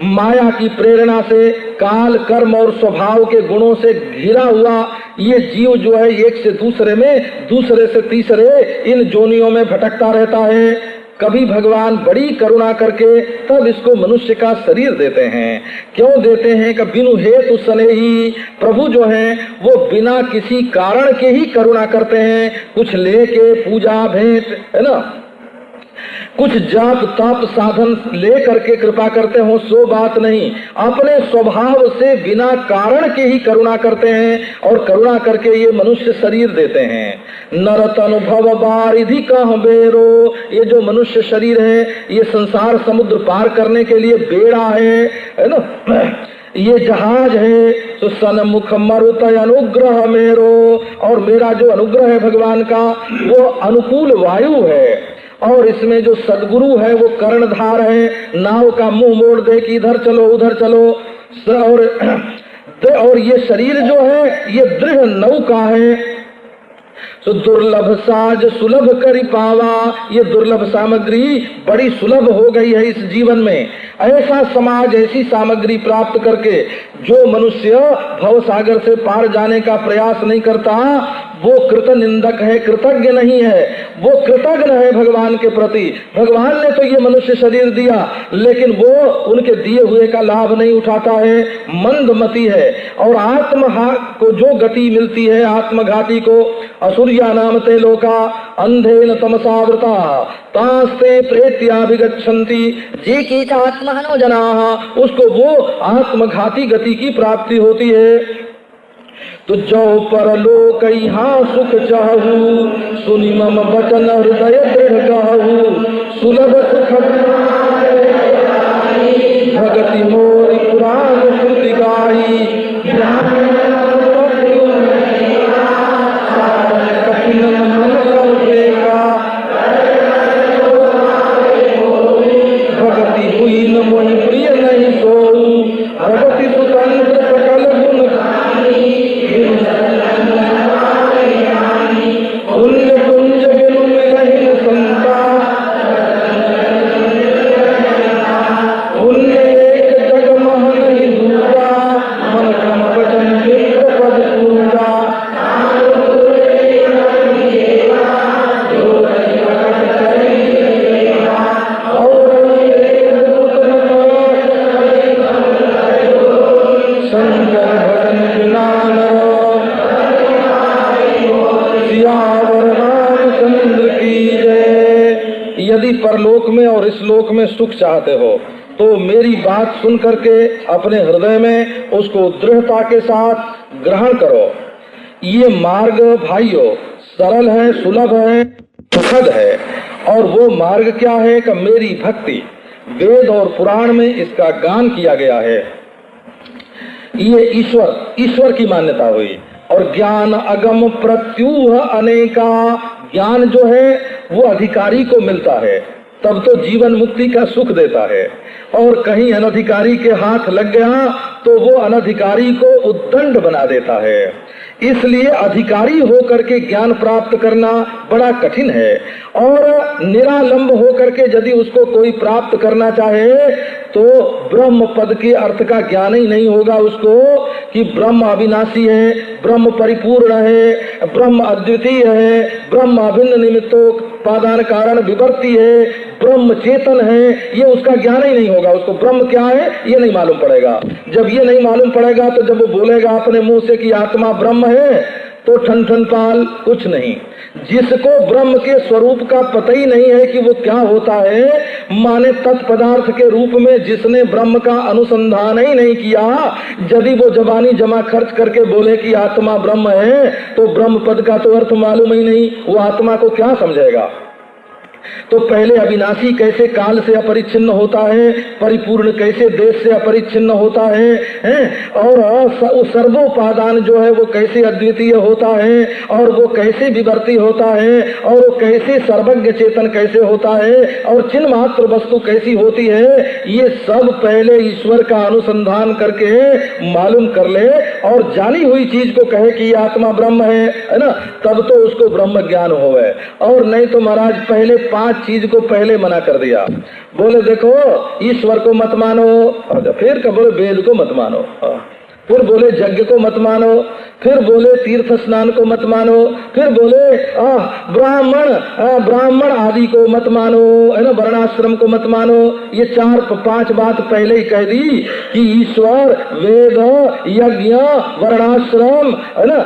माया की प्रेरणा से, काल, कर्म और स्वभाव के गुणों से घिरा हुआ ये जीव जो है एक से दूसरे में, दूसरे से तीसरे इन जोनियों में भटकता रहता है। कभी भगवान बड़ी करुणा करके तब इसको मनुष्य का शरीर देते हैं। क्यों देते हैं कि बिनु हेतु स्नेही प्रभु जो है वो बिना किसी कारण के ही करुणा करते हैं। कुछ लेके पूजा भेंट है ना, कुछ जाप ताप साधन ले करके कृपा करते हो सो बात नहीं, अपने स्वभाव से बिना कारण के ही करुणा करते हैं और करुणा करके ये मनुष्य शरीर देते हैं। नरत अनुभव बारिधि कह बेरो, ये जो मनुष्य शरीर है ये संसार समुद्र पार करने के लिए बेड़ा है ना, ये जहाज है। तो सन्मुख मरुत अनुग्रह मेरो, और मेरा जो अनुग्रह है भगवान का वो अनुकूल वायु है, और इसमें जो सदगुरु है वो कर्णधार है, नाव का मुंह मोड़ दे कि इधर चलो उधर चलो। और ये शरीर जो है ये दृढ़ नौका है। तो दुर्लभ साज सुलभ करी पावा, ये दुर्लभ सामग्री बड़ी सुलभ हो गई है इस जीवन में। ऐसा समाज, ऐसी सामग्री प्राप्त करके जो मनुष्य भव सागर से पार जाने का प्रयास नहीं करता वो कृत निंदक है, कृतज्ञ नहीं है। वो कृतज्ञ है भगवान के प्रति। भगवान ने तो ये मनुष्य शरीर दिया लेकिन वो उनके दिए हुए का लाभ नहीं उठाता है, मंदमती है। और आत्म को जो गति मिलती है आत्मघाती को, असुर सूर्यानाम ते लोका अंधेन तमसावृता तास्ते प्रेत्याभिगच्छन्ति। जे केचात्महनो जनाः, उसको वो आत्मघाती गति की प्राप्ति होती है। तो जो परलोक यहाँ सुख चाहू, सुनि मम वचन हृदय दृढ़ कहू। सुलभ सुख भगति मोरि पुराण श्रुति गाई। कठिन मन देखा, भगति हुई न मोहि प्रिय नहीं सोऊ। भगति स्वतंत्र सकल गुण पुण्य कुंज बिनु मिलहि संता। पुण्य एक जग मह नहीं दूजा, मन क्रम वचन मित्र पद पूजा। शंकर भजन बिना रामचंद्र की जय। यदि परलोक में और इस लोक में सुख चाहते हो तो मेरी बात सुन करके अपने हृदय में उसको दृढ़ता के साथ ग्रहण करो। ये मार्ग भाइयों सरल है, सुलभ है, सुखद है। और वो मार्ग क्या है कि मेरी भक्ति, वेद और पुराण में इसका गान किया गया है। ये ईश्वर की मान्यता हुई। और ज्ञान अगम प्रत्यूह अनेका, ज्ञान जो है वो अधिकारी को मिलता है, तब तो जीवन मुक्ति का सुख देता है। और कहीं अनधिकारी के हाथ लग गया तो वो अनधिकारी को उद्दंड बना देता है। इसलिए अधिकारी होकर के ज्ञान प्राप्त करना बड़ा कठिन है। और निरालंब होकर के यदि उसको कोई प्राप्त करना चाहे तो ब्रह्म पद के अर्थ का ज्ञान ही नहीं होगा उसको कि ब्रह्म अविनाशी है, ब्रह्म परिपूर्ण है, ब्रह्म अद्वितीय है, ब्रह्म अभिन्न निमित्तोपादान कारण विवर्ती है, ब्रह्म चेतन है। ये उसका ज्ञान ही नहीं होगा। उसको ब्रह्म क्या है ये नहीं मालूम पड़ेगा। जब ये नहीं मालूम पड़ेगा तो जब वो बोलेगा अपने मुंह से कि आत्मा ब्रह्म है तो ठन ठन पाल कुछ नहीं। जिसको ब्रह्म के स्वरूप का पता ही नहीं है कि वो क्या होता है, माने तत्पदार्थ के रूप में जिसने ब्रह्म का अनुसंधान ही नहीं किया, यदि वो जबानी जमा खर्च करके बोले कि आत्मा ब्रह्म है तो ब्रह्म पद का तो अर्थ मालूम ही नहीं, वो आत्मा को क्या समझेगा। तो पहले अविनाशी कैसे काल से अपरिच्छिन्न होता है, परिपूर्ण कैसे देश से अपरिच्छिन्न होता है, और सर्वोपादान जो है वो कैसे अद्वितीय होता है, और वो कैसे विवर्ती होता है, और वो कैसे सर्वज्ञ चेतन कैसे होता है, और चिन्ह मात्र वस्तु कैसी होती है, ये सब पहले ईश्वर का अनुसंधान करके मालूम कर ले और जानी हुई चीज को कहे कि ये आत्मा ब्रह्म है ना, तब तो उसको ब्रह्म ज्ञान होवे। और नहीं तो महाराज पहले 5 चीज को पहले मना कर दिया। बोले देखो ईश्वर को मत मानो, फिर कब बोले वेद को मत मानो, फिर बोले यज्ञ को मत मानो, फिर बोले तीर्थ स्नान को मत मानो, फिर बोले ब्राह्मण आदि को मत मानो, है ना, वर्णाश्रम को मत मानो। ये 4-5 बात पहले ही कह दी कि ईश्वर, वेद, यज्ञ, वर्णाश्रम, है ना,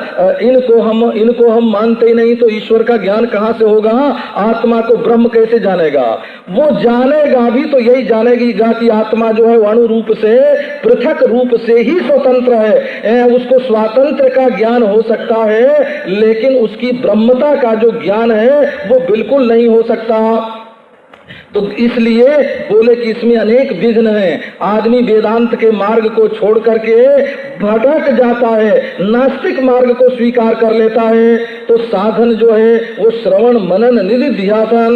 इनको हम मानते ही नहीं तो ईश्वर का ज्ञान कहाँ से होगा। आत्मा को ब्रह्म कैसे जानेगा। वो जानेगा भी तो यही जानेगा कि आत्मा जो है अणु रूप से, पृथक रूप से ही स्वतंत्र है। उसको स्वातंत्र का ज्ञान हो सकता है लेकिन उसकी ब्रह्मता का जो ज्ञान है वो बिल्कुल नहीं हो सकता। तो इसलिए बोले कि इसमें अनेक विघ्न हैं। आदमी वेदांत के मार्ग को छोड़ करके भटक जाता है, नास्तिक मार्ग को स्वीकार कर लेता है। तो साधन जो है वो श्रवण मनन निधिध्यासन,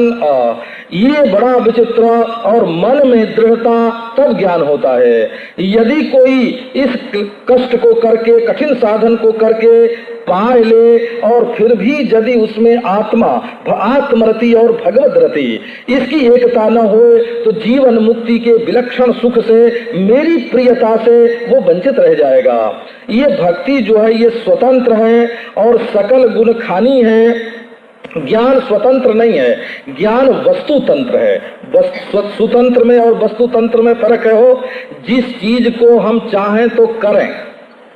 ये बड़ा विचित्र। और मन में दृढ़ता तब ज्ञान होता है। यदि कोई इस कष्ट को करके, कठिन साधन को करके पा ले और फिर भी यदि उसमें आत्मरति और भगवत रति इसकी एकता न हो तो जीवन मुक्ति के विलक्षण सुख से, मेरी प्रियता से वो वंचित रह जाएगा। ये भक्ति जो है ये स्वतंत्र है और सकल गुण खानी है। ज्ञान स्वतंत्र नहीं है, ज्ञान वस्तु तंत्र है। स्वतंत्र में और वस्तु तंत्र में फर्क है। हो जिस चीज को हम चाहें तो करें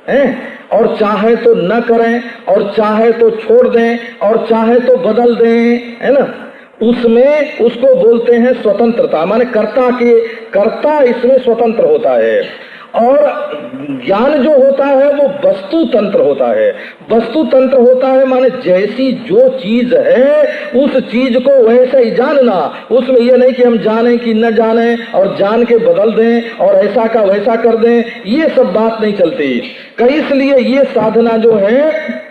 हैं और चाहे तो न करें, और चाहे तो छोड़ दें, और चाहे तो बदल दें, है ना, उसमें उसको बोलते हैं स्वतंत्रता। माने कर्ता इसमें स्वतंत्र होता है। और ज्ञान जो होता है वो वस्तु तंत्र होता है। वस्तु तंत्र होता है माने जैसी जो चीज है उस चीज को वैसे ही जानना। उसमें ये नहीं कि हम जाने कि न जाने और जान के बदल दें और ऐसा का वैसा कर दें, ये सब बात नहीं चलती। इसलिए ये साधना जो है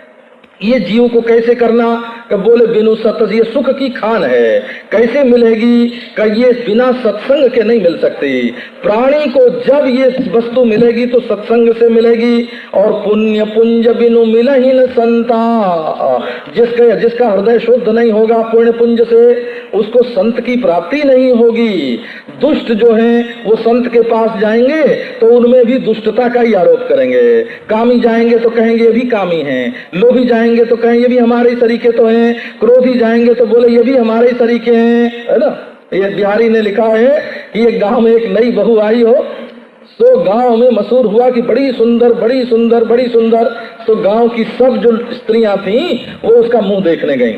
ये जीव को कैसे करना, कि बोले बिनु सत ये सुख की खान है, कैसे मिलेगी, कि ये बिना सत्संग के नहीं मिल सकती। प्राणी को जब ये वस्तु मिलेगी तो सत्संग से मिलेगी। और पुण्य पुंज बिनु मिलहि न संता, जिसका हृदय शुद्ध नहीं होगा पुण्य पुंज से, उसको संत की प्राप्ति नहीं होगी। दुष्ट जो हैं वो संत के पास जाएंगे तो उनमें भी दुष्टता का ही आरोप करेंगे। कामी जाएंगे तो कहेंगे ये भी कामी हैं, लोभी जाएंगे तो कहेंगे ये भी हमारे ही तरीके तो हैं, क्रोधी जाएंगे तो बोले ये भी हमारे ही तरीके हैं, है ना। ये बिहारी ने लिखा है कि एक गांव में एक नई बहू आई हो, तो गांव में मशहूर हुआ कि बड़ी सुंदर बड़ी सुंदर बड़ी सुंदर। तो गांव की सब जो स्त्रियां थीं वो उसका मुंह देखने गईं।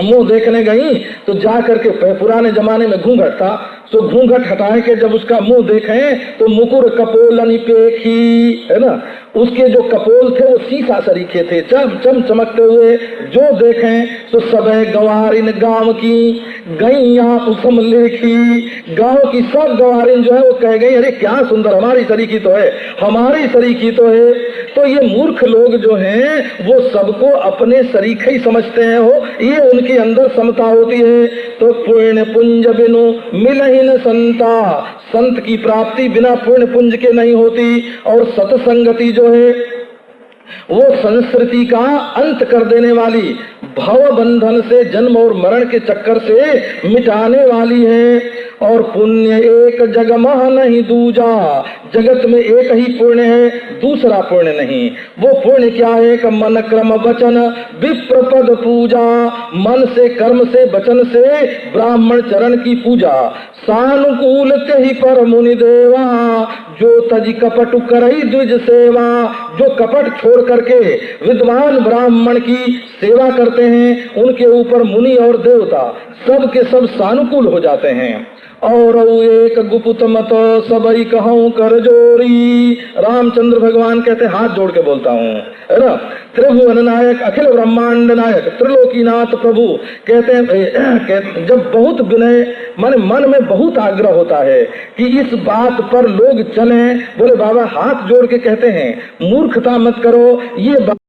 मुंह देखने गई तो जा करके, पुराने जमाने में घूंघट था, तो घूंघट हटाए के जब उसका मुंह देखें तो मुकुर कपोल पेखी, है ना, उसके जो कपोल थे वो शीशा सरीखे थे, चम चमकते हुए। जो देखें तो सब गवारिन गांव की गैया उसम लेखी, गांव की सब गवारिन जो है वो कह गई अरे क्या सुंदर, हमारी सरीखी तो है, हमारी सरीखी तो है। तो ये मूर्ख लोग जो हैं वो सबको अपने सरीखे ही समझते हैं, हो ये उनके अंदर समता होती है। तो पुण्य पुंज बिनु मिलहि न संता, संत की प्राप्ति बिना पुण्य पुंज के नहीं होती। और सत्संगति जो है वो संस्कृति का अंत कर देने वाली, भव बंधन से, जन्म और मरण के चक्कर से मिटाने वाली है। और पुण्य एक जगमह नहीं दूजा, जगत में एक ही पुण्य है, दूसरा पुण्य नहीं। वो पुण्य क्या है कि मन क्रम वचन विप्र पद पूजा, मन से, कर्म से, वचन से ब्राह्मण चरण की पूजा। सानुकूल के ही पर मुनि देवा, जो तज कपट करई द्विज सेवा, जो कपट छोड़ करके विद्वान ब्राह्मण की सेवा करते हैं उनके ऊपर मुनि और देवता सब के सब सानुकूल हो जाते हैं। और एक गुप्त मत सबई कहूं कर जोरी, रामचंद्र भगवान कहते हाथ जोड़ के बोलता हूँ, है ना। त्रिभुवन नायक अखिल ब्रह्मांड नायक त्रिलोकीनाथ प्रभु कहते हैं जब बहुत विनय मन में बहुत आग्रह होता है कि इस बात पर लोग चलें, बोले बाबा हाथ जोड़ के कहते हैं मूर्खता मत करो, ये